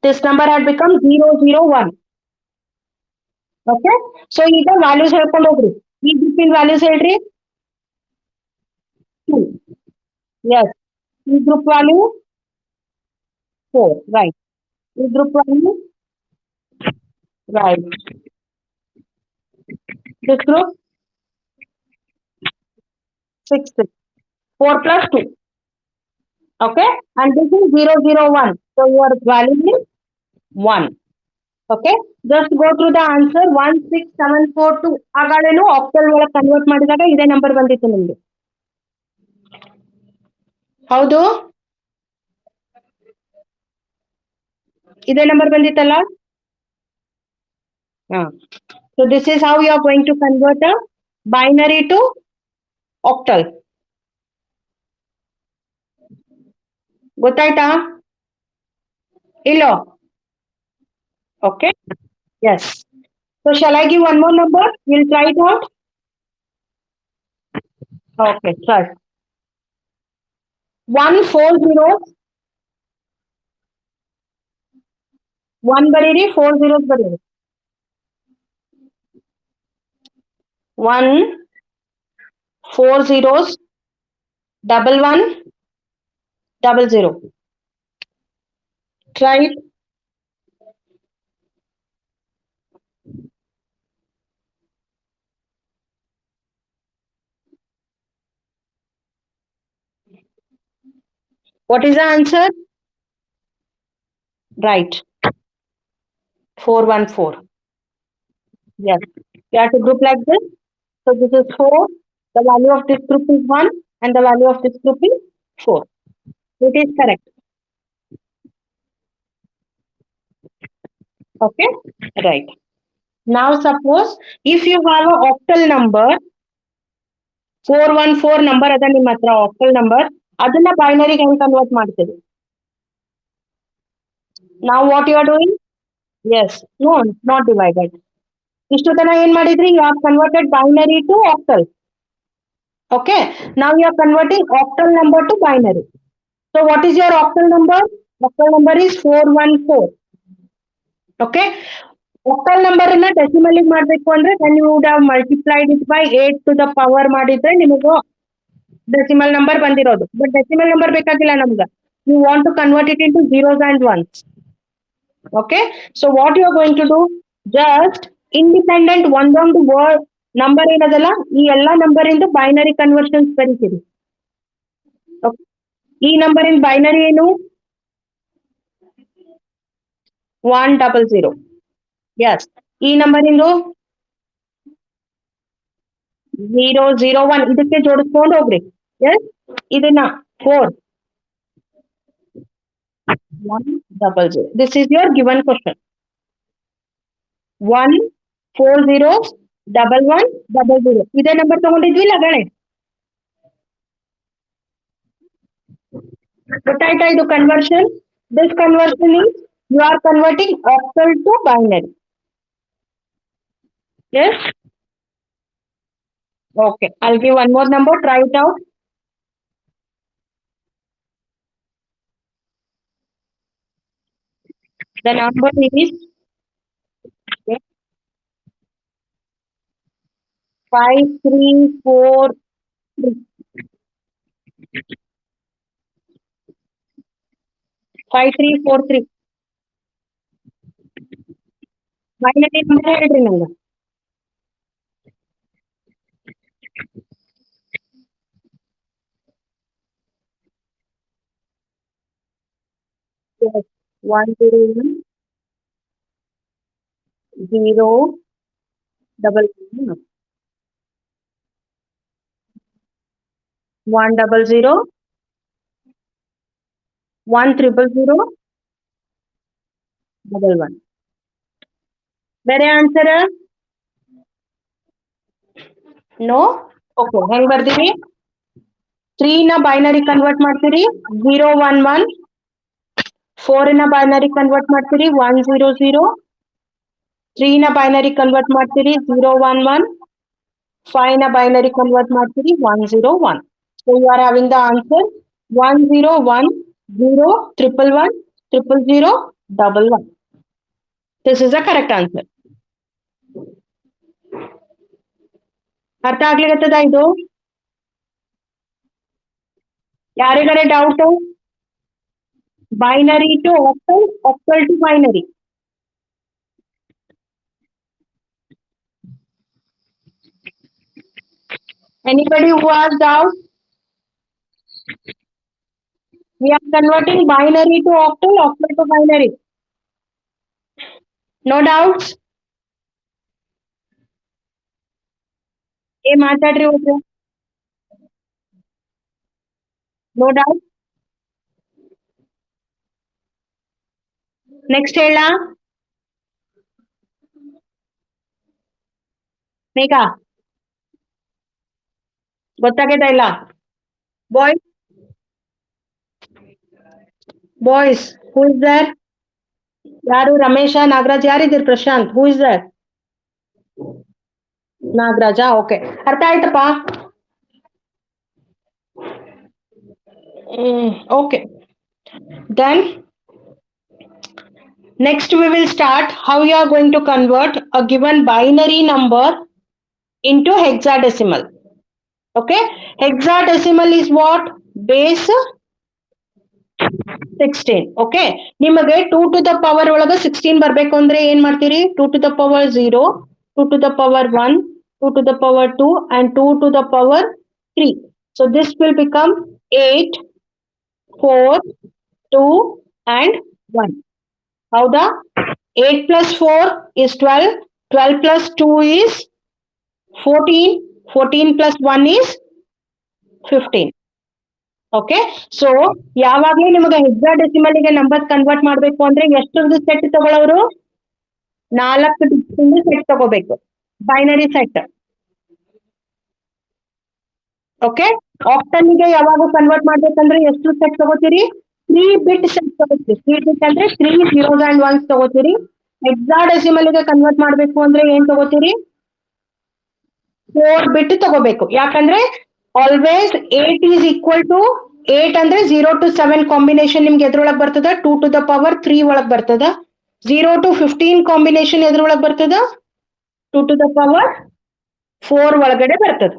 This number had become 001. Okay, so ಈಗ values ಹೇಳ್ಕೊಂಡು ಹೋಗ್ರಿ. ಈ group in values ಹೇಳ್ರಿ. 2. Yes. E group value 4. Right. E group value right. This group 6. 4 plus 2. Okay, and this is 001. So your value is 1. Okay, just go through the answer 16742. ಆಗಳೇನು octal ಒಳಗೆ convert ಮಾಡಿದಾಗ ಇದೇ number ಬಂದಿತ್ತು ನಿಮ್ಗೆ. ಹೌದು, ಇದೇ number ಬಂದಿತ್ತಲ್ಲ. So this is how you are going to convert a binary to octal. ಗೊತ್ತಾಯ್ತಾ? ಇಲ್ಲೋ? Okay. Yes. So shall I give one more number? We'll try it out. Okay, try. 140. 1 ಬರೀರಿ, 4 zeros ಬರೀರಿ. 1 4 zeros 11 00. Try it. What is the answer? Right. 414. Yes. You have to group like this. So this is 4. The value of this group is 1 and the value of this group is 4. It is correct. Okay. Right. Now suppose if you have an octal number 414 number ಅದ ನಿಮ್ಮ ಹತ್ರ octal number, ಅದನ್ನ binary ಹೆಂಗ್ convert ಮಾಡ್ತೀವಿ? Now what you are doing? Yes. No, not divided. ಇಷ್ಟು ತನ ಏನ್ ಮಾಡಿದ್ರಿ? You have converted binary to octal. Okay. Now you are converting octal number to binary. So what is your octal number? Octal number is 414. Okay. Octal number ಅನ್ನ decimal ಮಾಡಬೇಕು ಅಂದ್ರೆ then you would have multiplied it by 8 to the power ಮಾಡಿದ್ರೆ ನಿಮಗೆ decimal number ಬಂದಿರೋದು. But decimal number ಬೇಕಾಗಿಲ್ಲ ನಮ್ಗೆ. You want to convert it into zeros and ones. Okay. So what you are going to do? Just independent ಒಂದೊಂದು word number ಏನದಲ್ಲ ಈ ಎಲ್ಲಾ number ಇಂದ ಬೈನರಿ ಕನ್ವರ್ಷನ್ಸ್ ಬರೀತೀರಿ. ಈ ನಂಬರ್ ಇನ್ ಬೈನರಿ ಏನು? 100. Yes. ಈ ನಂಬರ್ ಇಂದು 001 ಇದಕ್ಕೆ ಜೋಡಿಸ್ಕೊಂಡು ಹೋಗ್ರಿ. Yes. ಇದನ್ನ 4 100. This is your given question. 1401100. ಇದೇ ನಂಬರ್ ತಗೊಂಡಿದ್ವಿಲ್ಲ ಗಣೆ. ಗೊತ್ತಾಯ್ತಾ ಇದು conversion? This conversion is you are converting octal to binary. Yes. Okay, I'll give one more number. Try it out. The number is 5343. 5343. Binary number ಹೇಳ್ರಿ ನಂಗೆ. Yes. 101 0 double 100 1000 11. ಬೇರೆ answer? No. Okay, ಹೆಂಗ್ ಬರ್ತೀರಿ? 3 ನ binary convert ಮಾಡ್ತೀರಿ 011. 4 ನ binary convert ಮಾಡ್ತೀರಿ 100. 3 ನ ಬೈನರಿ ಕನ್ವರ್ಟ್ ಮಾಡ್ತೀರಿ 011. 5 ನ ಬೈನರಿ ಕನ್ವರ್ಟ್ ಮಾಡ್ತೀರಿ 101. So you are having the answer 101 0 111 100 This is the correct answer. ಅರ್ಥ ಆಗ್ಲಿಕತ್ತದ ಇದು? ಯಾರಿಗಾರೆ doubt? Binary to octal, octal to binary. Anybody who has doubt? We are converting binary to octal, octal to binary. No doubts? ಏ ಮಾತಾಡ್ರಿ ಹೋಗ್ರಿ. No doubt? Next ಹೇಳ ಮೇಘ ಗೊತ್ತಾಗೈತಾ ಇಲ್ಲ? Boys boys who is there? ಯಾರು? ರಮೇಶ, ನಾಗರಾಜ್, ಯಾರಿದ್ದೀರಿ? Prashant, who is there? Nagaraja, okay. ಅರ್ಥ ಆಯ್ತಪ್ಪ? Okay. Then next we will start how you are going to convert a given binary number into hexadecimal. Okay, hexadecimal is what? Base 16. Okay, ನಿಮಗೆ 2 to the power ಒಳಗ 16 ಬರಬೇಕು ಅಂದ್ರೆ ಏನ್ ಮಾಡ್ತೀರಿ? 2 to the power 0, 2 to the power 1, 2 to the power 2 and 2 to the power 3. So this will become 8, 4, 2 and 1. ಹೌದಾ? 8 plus 4 is 12, 12 plus 2 is 14, 14 plus 1 is 15. Okay, so ಯಾವಾಗ್ಲೂ ನಿಮಗೆ hexadecimal ಗೆ ನಂಬರ್ ಕನ್ವರ್ಟ್ ಮಾಡ್ಬೇಕು ಅಂದ್ರೆ ಎಷ್ಟೊಂದು ಸೆಟ್ ತಗೊಳ್ಳೋರು? 4 ಸೆಟ್ ತಗೋಬೇಕು, binary set. Okay, octal ಗೆ ಯಾವಾಗ ಕನ್ವರ್ಟ್ ಮಾಡ್ಬೇಕಂದ್ರೆ ಎಷ್ಟು ಸೆಟ್ ತಗೋತೀರಿ? 3 ಬಿಟ್ ಸೆಟ್ ತಗೋತೀರಿ. 3 ಬಿಟ್ ಅಂದ್ರೆ 3 zeros and ones ತಗೋತೀರಿ. ಹೆಕ್ಸಾಡೆಸಿಮಲ್ ಗೆ ಕನ್ವರ್ಟ್ ಮಾಡ್ಬೇಕು ಅಂದ್ರೆ ಏನ್ ತಗೋತೀರಿ? 4 ಬಿಟ್ ತಗೋಬೇಕು. ಯಾಕಂದ್ರೆ ಆಲ್ವೇಸ್ 8 is equal to 8 ಅಂದ್ರೆ 0 to 7 ಕಾಂಬಿನೇಷನ್ ನಿಮ್ಗೆ ಎದ್ರೊಳಗ್ ಬರ್ತದ? 2 to the power 3 ಒಳಗ್ ಬರ್ತದ. 0 to 15 ಕಾಂಬಿನೇಷನ್ ಎದ್ರೊಳಗ್ ಬರ್ತದ? 2 to the power 4 ಒಳಗಡೆ ಬರ್ತದ.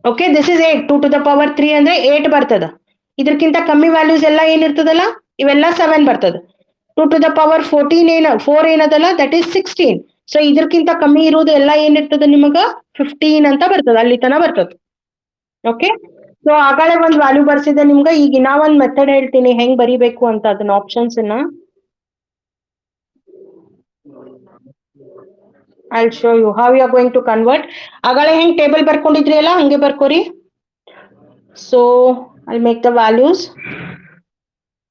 Okay, this is 8. 2 to the power 3 ಅಂದ್ರೆ 8 ಬರ್ತದ. ಇದಕ್ಕಿಂತ ಕಮ್ಮಿ ವ್ಯಾಲ್ಯೂಸ್ ಎಲ್ಲ ಏನಿರ್ತದಲ್ಲ ಇವೆಲ್ಲ 7 ಬರ್ತದ. 2 to the power 14 4 ಏನದಲ್ಲ ದಟ್ ಈಸ್ 16. ಸೊ ಇದಕ್ಕಿಂತ ಕಮ್ಮಿ ಇರೋದು ಎಲ್ಲ ಏನಿರ್ತದ ನಿಮಗ 15 ಅಂತ ಬರ್ತದ, ಅಲ್ಲಿ ತನ ಬರ್ತದ. ಓಕೆ, ಸೊ ಆಗಾಳೆ ಒಂದ್ ವ್ಯಾಲ್ಯೂ ಬರ್ಸಿದೆ ನಿಮ್ಗ. ಈಗ ನಾ ಒಂದ್ ಮೆಥಡ್ ಹೇಳ್ತೀನಿ ಹೆಂಗ್ ಬರಿಬೇಕು ಅಂತ, ಅದನ್ನ options I'll show you how you are going to convert. ಆಗಾಳೆ ಹೆಂಗ್ ಟೇಬಲ್ ಬರ್ಕೊಂಡಿದ್ರಿ ಅಲ್ಲ ಹಂಗೆ ಬರ್ಕೋರಿ. So I'll make the values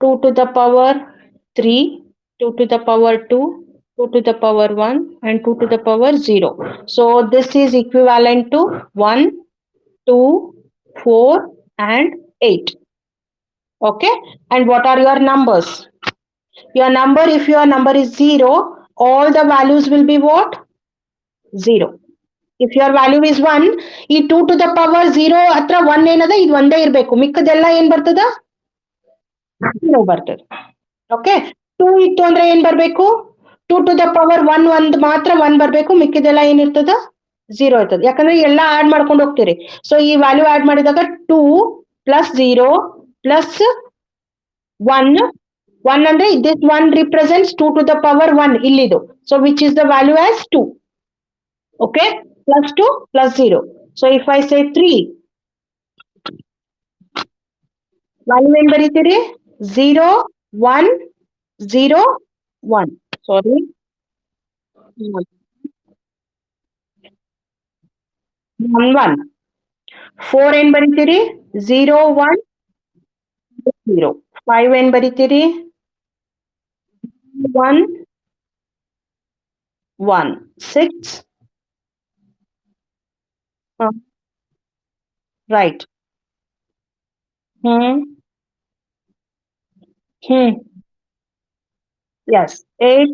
2 to the power 3, 2 to the power 2, 2 to the power 1 and 2 to the power 0. So this is equivalent to 1, 2, 4 and 8. Okay, and what are your numbers? Your number, if your number is 0, all the values will be what? 0. If your value is 1, ಈ 2 to the power 0 ಹತ್ರ 1 ಏನದ ಇದು ಒಂದೇ ಇರಬೇಕು, ಮಿಕ್ಕದೆಲ್ಲ ಏನ್ ಬರ್ತದ? 0 ಬರ್ತದೆ. Okay, 2 ಇತ್ತು ಅಂದ್ರೆ ಏನ್ ಬರ್ಬೇಕು? 2 to the power 1 ಒಂದ್ ಮಾತ್ರ 1 ಬರ್ಬೇಕು, ಮಿಕ್ಕಿದೆಲ್ಲ ಏನಿರ್ತದ? 0 ಇರ್ತದೆ. ಯಾಕಂದ್ರೆ ಎಲ್ಲ ಆಡ್ ಮಾಡ್ಕೊಂಡು ಹೋಗ್ತೀರಿ. ಸೊ ಈ ವ್ಯಾಲ್ಯೂ ಆಡ್ ಮಾಡಿದಾಗ 2 plus 0 plus 1 ಅಂದ್ರೆ this 1 represents 2 to the power 1 ಇಲ್ಲಿದು. So which is the value as 2. Okay, plus 2 plus 0. So if I say 3, value ಏನ್ ಬರೀತೀರಿ? 0 1 0 1. Sorry, 1 1. 4 ಏನ್ ಬರೀತೀರಿ? 0 1 0. 5 ಏನ್ ಬರೀತೀರಿ? 1 1. 6 right. Yes, 8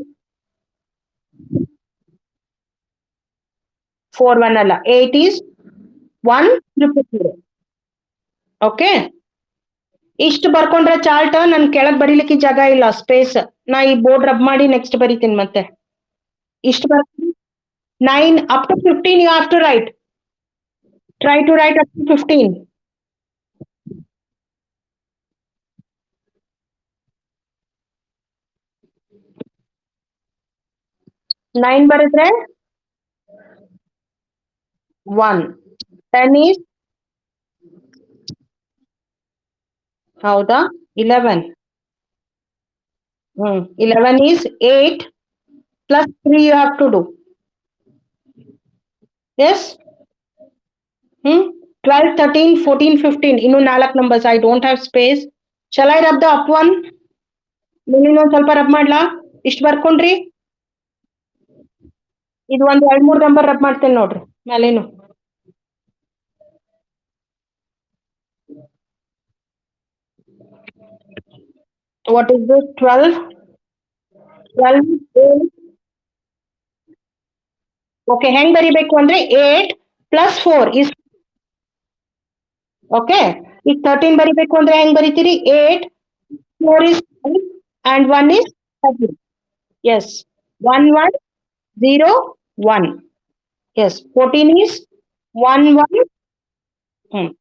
4 1 ಅಲ್ಲ, 8 is 1 0 0. ಓಕೆ, ಇಷ್ಟು ಬರ್ಕೊಂಡ್ರೆ ಚಾರ್ಟ್ ನನ್ ಕೆಳಗ್ ಬರೀಲಿಕ್ಕೆ ಜಾಗ ಇಲ್ಲ, ಸ್ಪೇಸ್. ನಾ ಈ ಬೋರ್ಡ್ ರಬ್ ಮಾಡಿ ನೆಕ್ಸ್ಟ್ ಬರೀತೀನಿ ಮತ್ತೆ. ಇಷ್ಟು ಬರ್ 9 up to 15 you have to write. Try to write up to 15. Nine ಬರೆದ್ರೆ 1. 10 is ಹೌದಾ 11. 11 is 8 plus 3 you have to do. Yes. 12, 13, 14, 15. ಇನ್ನು 4 numbers. I don't have space. Shall I rub the up one? ಇನ್ನೊಂದು ಸ್ವಲ್ಪ rub ಮಾಡ್ಲಾ? ಇಷ್ಟು ಬರ್ಕೊಂಡ್ರಿ? ಇದು ಒಂದು 2-3 number rub ಮಾಡ್ತೇನೆ ನೋಡ್ರಿ ಮೇಲೇನು. What is this? 12. 12 8. ಓಕೆ, ಹೆಂಗ್ ಬರಿಬೇಕು ಅಂದ್ರೆ 8 plus 4 is ಓಕೆ. ಈಗ 13 ಬರಿಬೇಕು ಅಂದ್ರೆ ಹೆಂಗ್ ಬರಿತೀರಿ? 8 4 is 5 and 1 is 13. Yes, 1 1 0 1. Yes, 14 is 1 1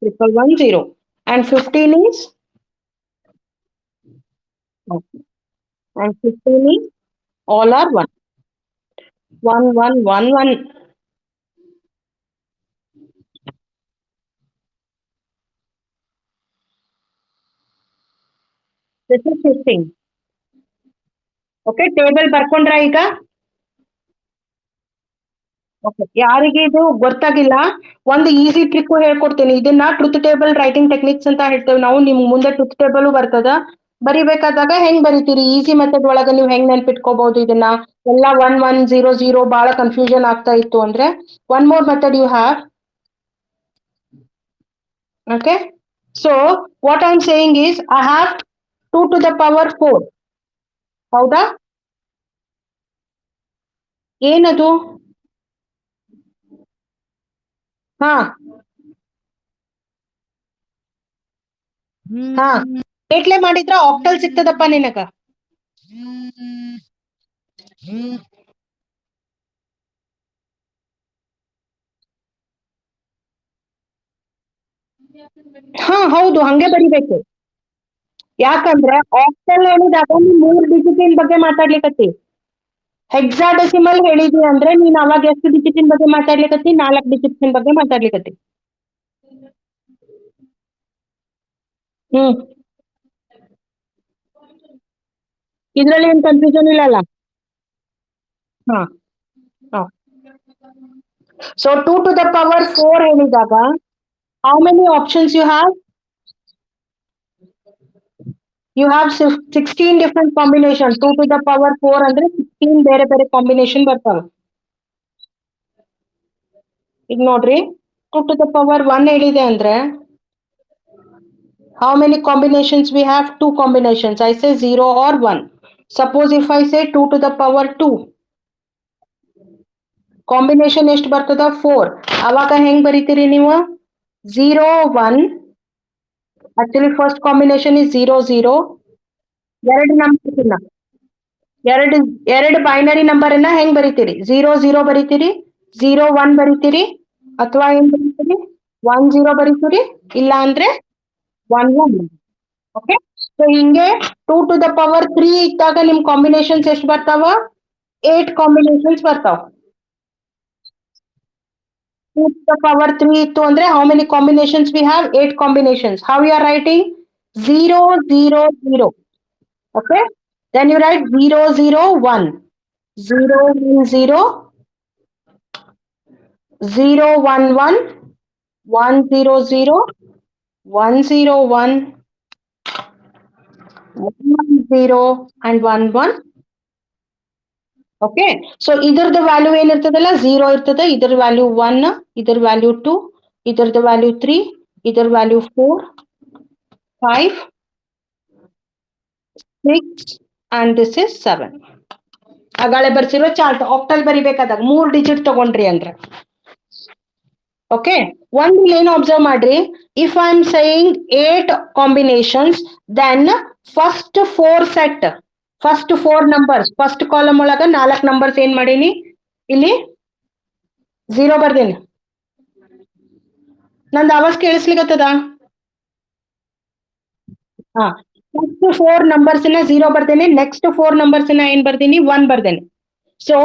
triple 1 0 and 15 is okay. And 15 is all are 1 1 1 1 1. This is 15. Okay, table ಬರ್ಕೊಂಡ್ರ ಈಗ? ಓಕೆ, ಯಾರಿಗೆ ಇದು ಗೊತ್ತಾಗಿಲ್ಲ ಒಂದು ಈಸಿ ಟ್ರಿಕ್ ಹೇಳ್ಕೊಡ್ತೀನಿ. ಇದನ್ನ ಟ್ರುತ್ ಟೇಬಲ್ ರೈಟಿಂಗ್ ಟೆಕ್ನಿಕ್ಸ್ ಅಂತ ಹೇಳ್ತೇವೆ ನಾವು. ನಿಮ್ ಮುಂದೆ ಟ್ರುತ್ ಟೇಬಲ್ ಬರ್ತದ, ಬರಿಬೇಕಾದಾಗ ಹೆಂಗ್ ಬರಿತೀರಿ? ಈಸಿ ಮೆಥಡ್ ಒಳಗ ನೀವು ಹೆಂಗ್ ನೆನ್ಪಿಟ್ಕೋಬಹುದು ಇದನ್ನ? ಎಲ್ಲ 1 1 0 0 ಬಹಳ ಕನ್ಫ್ಯೂಷನ್ ಆಗ್ತಾ ಇತ್ತು ಅಂದ್ರೆ one more method you have. Okay, so what I'm saying is I have 2 to the power 4. ಹೌದಾ? ಏನದು? ಹಾ ಹಾ, ಏಟ್ಲೆ ಮಾಡಿದ್ರ ಆಕ್ಟಲ್ ಸಿಗ್ತದಪ್ಪ ನಿನಗ. ಹಾ ಹೌದು, ಹಂಗೆ ಬರಿಬೇಕು. ಯಾಕಂದ್ರೆ ಆಕ್ಟಲ್ ಹೇಳಿದಾಗ ನೀನ್ 3 ಡಿಜಿಟಿನ್ ಬಗ್ಗೆ ಮಾತಾಡ್ಲಿಕತ್ತಿ. ಹೆಕ್ಸಾಡೆಸಿಮಲ್ ಹೇಳಿದ್ವಿ ಅಂದ್ರೆ ನೀನ್ ಅವಾಗ ಎಷ್ಟು ಡಿಜಿಟಿನ್ ಬಗ್ಗೆ ಮಾತಾಡ್ಲಿಕತ್ತಿ? 4 ಡಿಜಿಟಿನ್ ಬಗ್ಗೆ ಮಾತಾಡ್ಲಿಕತ್ತಿ. ಇದ್ರಲ್ಲಿ ಏನ್ ಕನ್ಫ್ಯೂಷನ್ ಇಲ್ಲಲ್ಲ? ಹಾ. ಸೊ 2 to the power 4 ಹೇಳಿದಾಗ how many options you have? You have 16 different combinations. 2 to the power 4 ಅಂದ್ರೆ 16 ಬೇರೆ ಬೇರೆ ಕಾಂಬಿನೇಷನ್ ಬರ್ತಾವ. ಈಗ ನೋಡ್ರಿ, 2 to the power 1 ಹೇಳಿದೆ ಅಂದ್ರೆ how many combinations we have? 2 combinations. I say 0 or 1. Suppose if I say 2 to the power 2, combination ಎಷ್ಟು ಬರ್ತದ? 4. ಅವಾಗ ಹೆಂಗ್ ಬರೀತೀರಿ ನೀವು? 0 1. Actually first combination is 0 0. ಎರಡು ನಂಬರ್ ಇಲ್ಲ, ಎರಡು ಬೈನರಿ ನಂಬರ್ ಅನ್ನ ಹೆಂಗ್ ಬರೀತೀರಿ? 0 0 ಬರೀತೀರಿ, 0 1 ಬರೀತೀರಿ, ಅಥವಾ ಏನ್ ಬರೀತೀರಿ? 1 0 ಬರೀತೀರಿ, ಇಲ್ಲ ಅಂದ್ರೆ 1 1. ಓಕೆ, ಸೊ ಹಿಂಗೆ 2 to the power 3 ಇದ್ದಾಗ ನಿಮ್ ಕಾಂಬಿನೇಷನ್ಸ್ ಎಷ್ಟು ಬರ್ತಾವ? 8 ಕಾಂಬಿನೇಷನ್ಸ್ ಬರ್ತಾವ. 2 to the power 3 ಇತ್ತು ಅಂದ್ರೆ how many combinations we have? 8 combinations. How you are writing? 0 0 0. Okay, then you write 0 0 1. 0 1 0, 0 1 1, 1 0 0, 1 0 1, 1 0 and 1 1. Okay, so ಇದ್ರದ್ದು ವ್ಯಾಲ್ಯೂ ಏನಿರ್ತದಲ್ಲ 0 ಇರ್ತದೆ, ಇದ್ರ ವ್ಯಾಲ್ಯೂ 1, ಇದ್ರ ವ್ಯಾಲ್ಯೂ 2, ಇದ್ರದ್ದು ವ್ಯಾಲ್ಯೂ 3, ಇದ್ರ ವ್ಯಾಲ್ಯೂ 4 5 6 and this is 7. ಅಗಾಳೆ ಬರ್ಸಿರೋ ಚಾರ್ಟ್ ಆಕ್ಟಲ್ ಬರಿಬೇಕಾದಾಗ 3 ಡಿಜಿಟ್ ತಗೊಂಡ್ರಿ ಅಂದ್ರೆ. ಓಕೆ, ಒಂದು ಏನು ಅಬ್ಸರ್ವ್ ಮಾಡ್ರಿ, If I'm saying 8 combinations, then first 4 set, first 4 numbers, first column ಒಳಗ 4 numbers ಏನ್ ಮಾಡೀನಿ, ಇಲ್ಲಿ 0 ಬರ್ದೇನಿ. ನಂದು ಆವಾಜ್ ಕೇಳಿಸ್ಲಿಕ್ಕತ್ತದ? ಹಾ, ಫಸ್ಟ್ 4 numbers ನ 0 ಬರ್ದೇನೆ, ನೆಕ್ಸ್ಟ್ 4 numbers ನ ಏನ್ ಬರ್ದೀನಿ, 1 ಬರ್ದೇನೆ. ಸೊ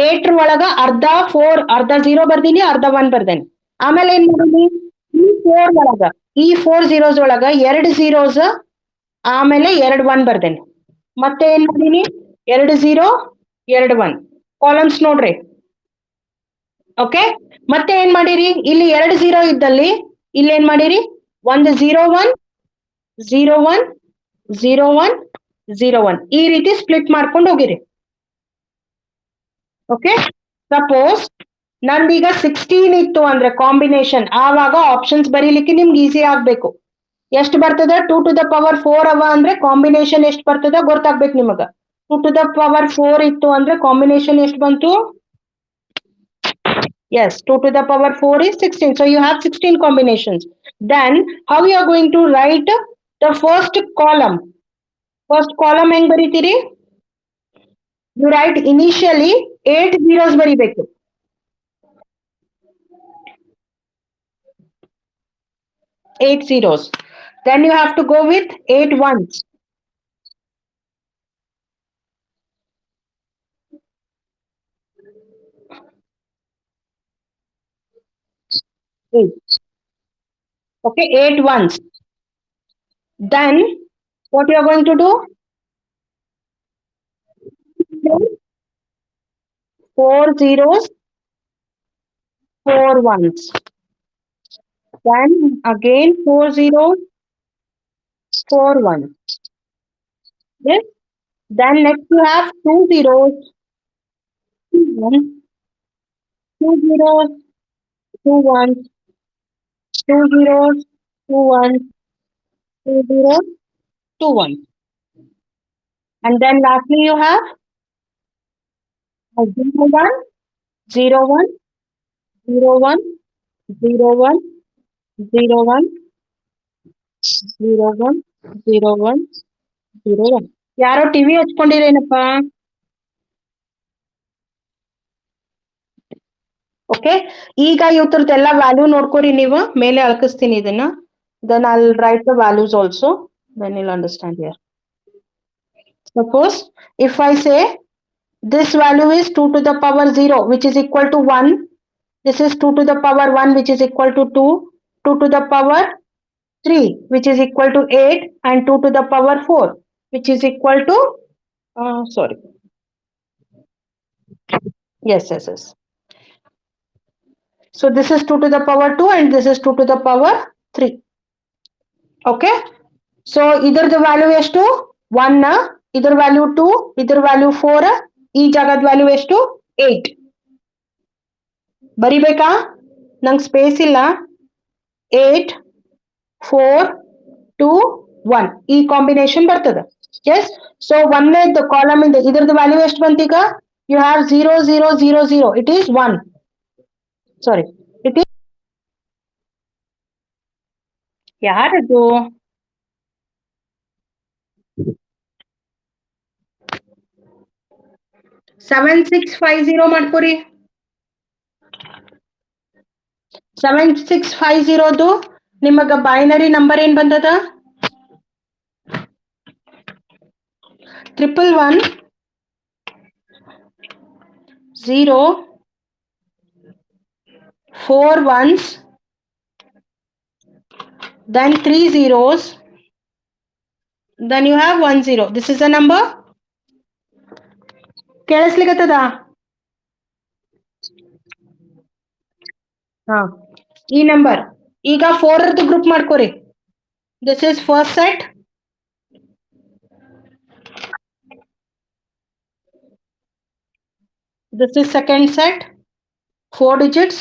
8 ಒಳಗ ಅರ್ಧ 4, ಅರ್ಧ 0 ಬರ್ದೀನಿ, ಅರ್ಧ 1 ಬರ್ದೇನೆ. ಆಮೇಲೆ ಏನ್ ಮಾಡೀನಿ, ಈ 4 ಒಳಗ, ಈ 4 zeros ಒಳಗ 2 zeros, ಆಮೇಲೆ 2 1 ಬರ್ದೇನೆ. ಮತ್ತೆ ಏನ್ ಮಾಡೀನಿ, 2 0, 2 1 ಕಾಲಮ್ಸ್ ನೋಡ್ರಿ. ಓಕೆ, ಮತ್ತೆ ಏನ್ ಮಾಡಿರಿ, ಇಲ್ಲಿ 2 0 ಇದ್ದಲ್ಲಿ ಇಲ್ಲಿ ಏನ್ ಮಾಡಿರಿ, ಒಂದು 0 1, 0 1, 0 1, 0 1 ಈ ರೀತಿ ಸ್ಪ್ಲಿಟ್ ಮಾಡ್ಕೊಂಡು ಹೋಗಿರಿ. ಓಕೆ, ಸಪೋಸ್ ನಂದೀಗ 16 ಇತ್ತು ಅಂದ್ರೆ ಕಾಂಬಿನೇಷನ್, ಆವಾಗ ಆಪ್ಷನ್ಸ್ ಬರೀಲಿಕ್ಕೆ ನಿಮ್ಗೆ ಈಸಿ ಆಗ್ಬೇಕು. ಎಷ್ಟು ಬರ್ತದ, 2 to the power 4 ಅವ ಅಂದ್ರೆ ಕಾಂಬಿನೇಷನ್ ಎಷ್ಟು ಬರ್ತದ ಗೊತ್ತಾಗ್ಬೇಕು ನಿಮಗ. 2 to the power 4 ಇತ್ತು ಅಂದ್ರೆ ಕಾಂಬಿನೇಷನ್ ಎಷ್ಟು ಬಂತು? Yes, 2 to the power 4 is 16. So you have 16 combinations. Then how you are going to write the first column? First column ಹೆಂಗ್ ಬರೀತೀರಿ? You write initially 8 zeros ಬರಿಬೇಕು. 8 zeros. Then you have to go with 8 ones. 8. Okay, 8 ones. Then what you are going to do? 4 zeros, 4 ones. Then again 4 zeros, 4 ones. Yes. Then next you have 2 zeros, 2 ones, 2 zeros, 2 ones, 2 zeros, 2 ones, 2 zeros, 2 ones. And then lastly you have a 0 1, 0 1, 0 1, 0 1, 0 1, 0 1, 0 1, 0 1. ಯಾರೋ TV ಹಚ್ಕೊಂಡಿರೇನಪ್ಪ? Okay, ಈಗ ಇವತ್ತರದ್ದೆಲ್ಲ value ನೋಡ್ಕೊರಿ ನೀವು. ಮೇಲೆ ಅಳಕಿಸ್ತೀನಿ ಇದನ್ನ. Then I'll write the values also. Then you'll understand here. Suppose if I say this value is 2 to the power 0, which is equal to 1. This is 2 to the power 1, which is equal to 2. 2 to the power 3, which is equal to 8. And 2 to the power 4, which is equal to, sorry. Yes, yes, yes. So this is 2 to the power 2 and this is 2 to the power 3. Okay. So either the value ಎಷ್ಟು 1, ಇದರ value 2, ಇದರ value 4, ಈ ಜಾಗದ value ಎಷ್ಟು 8. ಬರಿಬೇಕಾ? ನಂಗೆ space ಇಲ್ಲ. 8, 4, 2, 1 ಈ combination ಬರ್ತದೆ. ಎಸ್. ಸೊ ಒಂದನೇದು ಕಾಲಮ್ ಇಂದ ಇದರದ ವ್ಯಾಲ್ಯೂ ಎಷ್ಟು ಬಂತೀಗ? You have 0 0 0 0. It is 1. Sorry, it is ಯಾರದು? 7650 ಮಾಡ್ಕೊರಿ. 7650ದು ನಿಮಗ ಬೈನರಿ ನಂಬರ್ ಏನ್ ಬಂದದ? 111 0 4 ones, then 3 zeros, then you have 1 0. This is the number. ಕೇಳಿಸ್ಲಿಕ್ಕತ್ತದ? ಹಾ, ಈ ನಂಬರ್. ಈಗ 4 ಗ್ರೂಪ್ ಮಾಡ್ಕೋರಿ. This is first set. This is second set, 4 digits.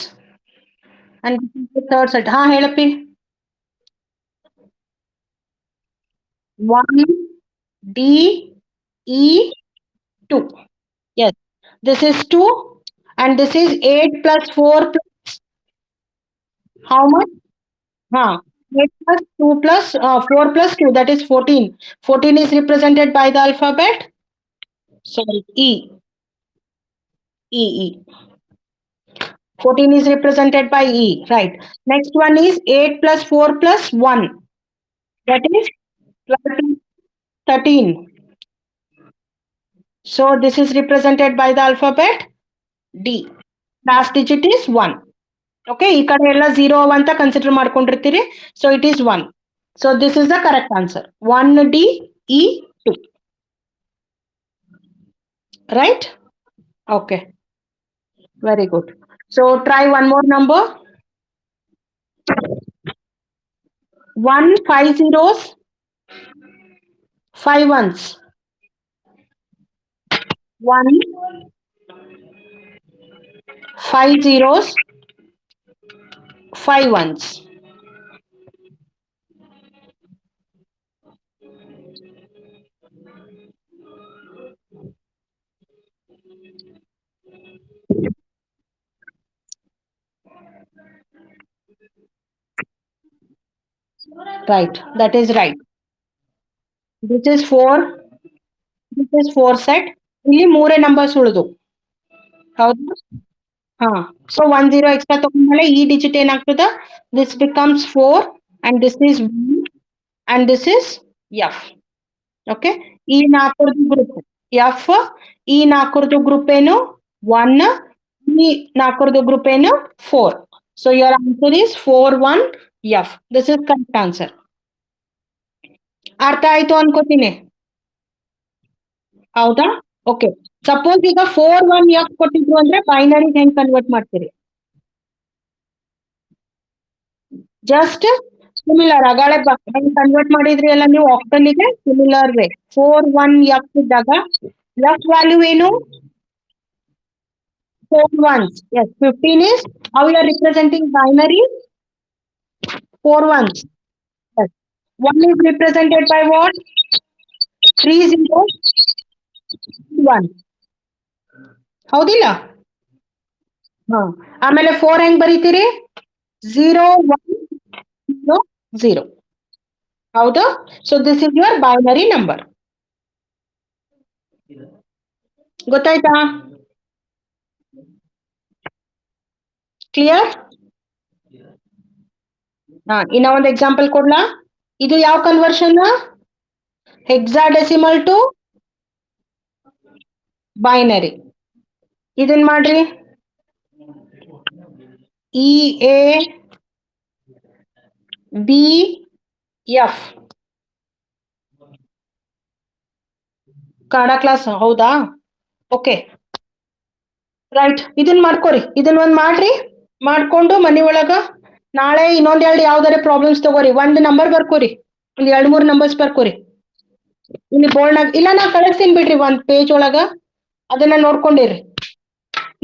And this is the third set. ಹಾ ಹೇಳಪ್ಪಿ. 1 D E 2. Yes, this is 2 and this is 8 plus 4 plus how much? Huh. 8 plus 2 plus 4 plus 2, that is 14. 14 is represented by the alphabet. Sorry, E. E, E. 14 is represented by E, right. Next one is 8 plus 4 plus 1. That is 12 plus 13. So this is represented by the alphabet D. Last digit is 1. Okay, ಈ ಕಡೆ ಎಲ್ಲ 0 ಅಂತ consider ಮಾಡ್ಕೊಂಡಿರ್ತೀರಿ. So it is 1. So this is the correct answer. 1D E 2. Right? Okay, very good. So try one more number. 1 5 zeros, 5 ones. 1 5 zeros, 5 ones. Right, that is right. This is 4. This is 4 set. ಇಲ್ಲಿ ಮೂರೇ numbers ಉಳಿದು ಹೌದು. ಹಾ, so 1 0 extra ತಗೊಂಡ್ಮೇಲೆ ಈ digit ಏನಾಗ್ತದ, this becomes 4 and this is 1 and this is F. Okay, ಈ ನಾಲ್ಕರದು group F, ಈ ನಾಲ್ಕರದು group ಏನು 1, ಈ ನಾಲ್ಕರದು ಗ್ರೂಪ್ ಏನು 4. So your answer is 4 1 F. This is correct answer. ಅರ್ಥ ಆಯ್ತು ಅನ್ಕೋತೀನಿ, ಹೌದಾ? ಓಕೆ, ಸಪೋಸ್ ಈಗ 4 1 ಎಫ್ ಕೊಟ್ಟಿದ್ರು ಅಂದ್ರೆ ಬೈನರಿ ಹೆಂಗ್ ಕನ್ವರ್ಟ್ ಮಾಡ್ತೀರಿ? ಜಸ್ಟ್ ಸಿಮಿಲರ್ ಅಗಾಳೆ ಕನ್ವರ್ಟ್ ಮಾಡಿದ್ರಿ ಅಲ್ಲ ನೀವು ಆಕ್ಟಲ್ಗೆ, ಸಿಮಿಲರ್ ವೇ 4 1 ಎಫ್ ಇದ್ದಾಗ ಎಫ್ ವ್ಯಾಲ್ಯೂ ಏನು 4 ones. Yes, 15 is how you are representing binary 4 ones. Yes. 1 is represented by what? 3 zeros 1. ಹೌದಿಲ್ಲ? ಹಾ, ಆಮೇಲೆ 4 ಹೆಂಗ್ ಬರೀತೀರಿ? 0 1 0 0. ಹೌದು? So this is your binary number. ಗೊತ್ತಾಯ್ತಾ? ಕ್ಲಿಯರ್? ಹಾ, ಇನ್ನ ಒಂದು ಎಕ್ಸಾಂಪಲ್ ಕೊಡ್ಲಾ? ಇದು ಯಾವ ಕನ್ವರ್ಷನ್? Hexadecimal to binary. ಇದನ್ ಮಾಡ್ರಿ. E A B F. Kannada class ಹೌದಾ? Okay, right. ಇದನ್ ಮಾಡ್ಕೋರಿ, ಇದನ್ನ ಒಂದ್ ಮಾಡ್ರಿ. ಮಾಡ್ಕೊಂಡು ಮನಿ ಒಳಗ ನಾಳೆ ಇನ್ನೊಂದ್ ಎರಡು ಯಾವ್ದಾರ ಪ್ರಾಬ್ಲಮ್ಸ್ ತಗೋರಿ. ಒಂದ್ ನಂಬರ್ ಬರ್ಕೋರಿ, ಒಂದ್ 2 3 ನಂಬರ್ಸ್ ಬರ್ಕೋರಿ. ಇಲ್ಲಿ ಬೋರ್ಡ್ನಾಗ ಇಲ್ಲ, ನಾ ಕಳಿಸ್ತೀನಿ ಬಿಡ್ರಿ ಒಂದ್ ಪೇಜ್ ಒಳಗ, ಅದನ್ನ ನೋಡ್ಕೊಂಡಿರಿ.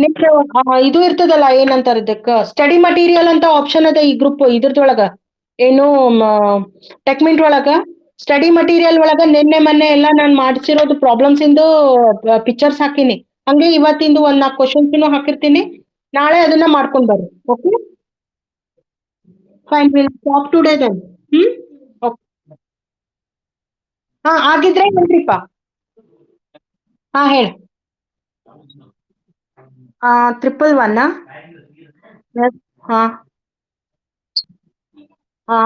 ನೆಕ್ಸ್ಟ್ ಇದು ಇರ್ತದಲ್ಲ, ಏನಂತಾರ ಇದಕ್ಕ, ಸ್ಟಡಿ ಮಟೀರಿಯಲ್ ಅಂತ ಆಪ್ಷನ್ ಅದ ಈ ಗ್ರೂಪ್ ಇದ್ರದೊಳಗ, ಏನು ಟೆಕ್ಮಿಂಟ್ ಒಳಗ ಸ್ಟಡಿ ಮಟೀರಿಯಲ್ ಒಳಗ ನಿನ್ನೆ ಮೊನ್ನೆ ಎಲ್ಲ ನಾನು ಮಾಡ್ಸಿರೋದು ಪ್ರಾಬ್ಲಮ್ಸ್ ಇಂದು ಪಿಕ್ಚರ್ಸ್ ಹಾಕಿನಿ. ಹಂಗೆ ಇವತ್ತಿಂದು ಒಂದ್ 4 ಕ್ವಶನ್ಸ್ ಹಾಕಿರ್ತೀನಿ. ನಾಳೆ ಅದನ್ನ ಮಾಡ್ಕೊಂಡ್ ಬರ್ರಿ. Okay, fine, will stop today then. Okay, ಹಾ ಆಗಿದ್ರೆ ಹೇಳ್ರಿಪ್ಪ. ಹಾ ಹೇಳಿ. 111. ಹಾ ಹಾ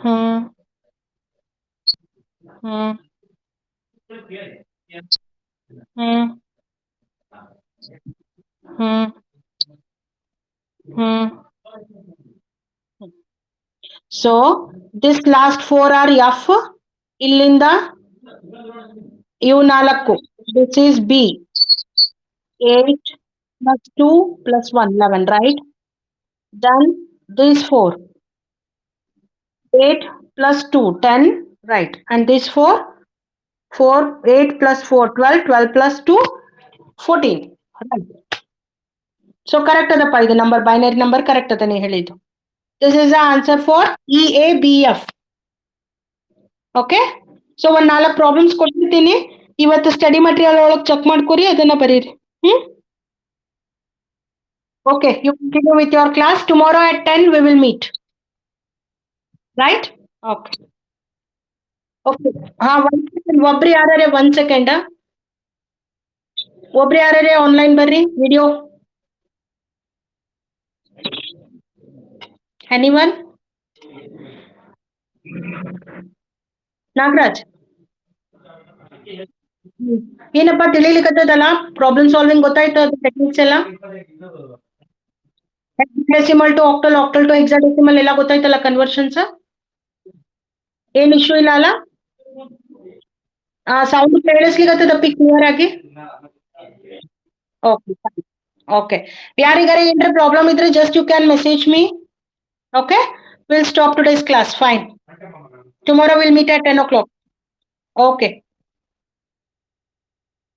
ಹ್ಮ್ ಹ್ಮ್ ಹ್ಮ್ ಹ್ಮ್ ಹ್ಮ್. So this last 4 are F. ಇಲ್ಲಿಂದ ಇವು 4. This is B. 8 plus 2 plus 1 11, right? Then this 4. 8 plus 2 10, right? And this 4 4 8 plus 4 12 12 plus 2 14, right? So correct ಅದಪ್ಪ, ಇದು ನಂಬರ್ ಬೈನರಿ ನಂಬರ್ ಕರೆಕ್ಟ್ ಅದ ನೀ ಹೇಳಿದ್ದು. This is the answer for E A B F. Okay, so ಒಂದ್ 4 problems ಕೊಟ್ಟಿರ್ತೀನಿ. ಇವತ್ತು study material ಒಳಗೆ check ಮಾಡ್ಕೊರಿ, ಅದನ್ನ ಬರೀರಿ. Okay, you continue with your class. Tomorrow at 10 we will meet. Right? Okay. Okay. One second. ಒಬ್ರು ಯಾರೇ 1 second. ಒಬ್ರು ಯಾರೇ ಆನ್ಲೈನ್ ಬರ್ರಿ ವಿಡಿಯೋ. Anyone? ನಾಗರಾಜ್. ಏನಪ್ಪಾ ತಿಳಿಲಿಕತ್ತದಲ್ಲ ಪ್ರಾಬ್ಲಮ್ ಸಾಲ್ವಿಂಗ್ ಗೊತ್ತಾಯ್ತು ಅದು ಟೆಕ್ನಿಕ್ಸ್ ಎಲ್ಲ decimal to octal octal to hexadecimal ಎಲ್ಲ ಗೊತ್ತಾಯ್ತಲ್ಲ ಕನ್ವರ್ಷನ್ಸ್ ಏನ್ ಇಶ್ಯೂ ಇಲ್ಲ ಅಲ್ಲ ಸೌಂಡ್ ಕೇಳಿಸ್ಲಿಕತ್ತದಪ್ಪಿ ಕ್ಲಿಯರ್ ಆಗಿ ಓಕೆ ಓಕೆ ಯಾರಿಗಾರ ಏನ್ರ ಪ್ರಾಬ್ಲಮ್ ಇದ್ರೆ just you can message me okay will stop today's class fine tomorrow will meet at 10 o'clock okay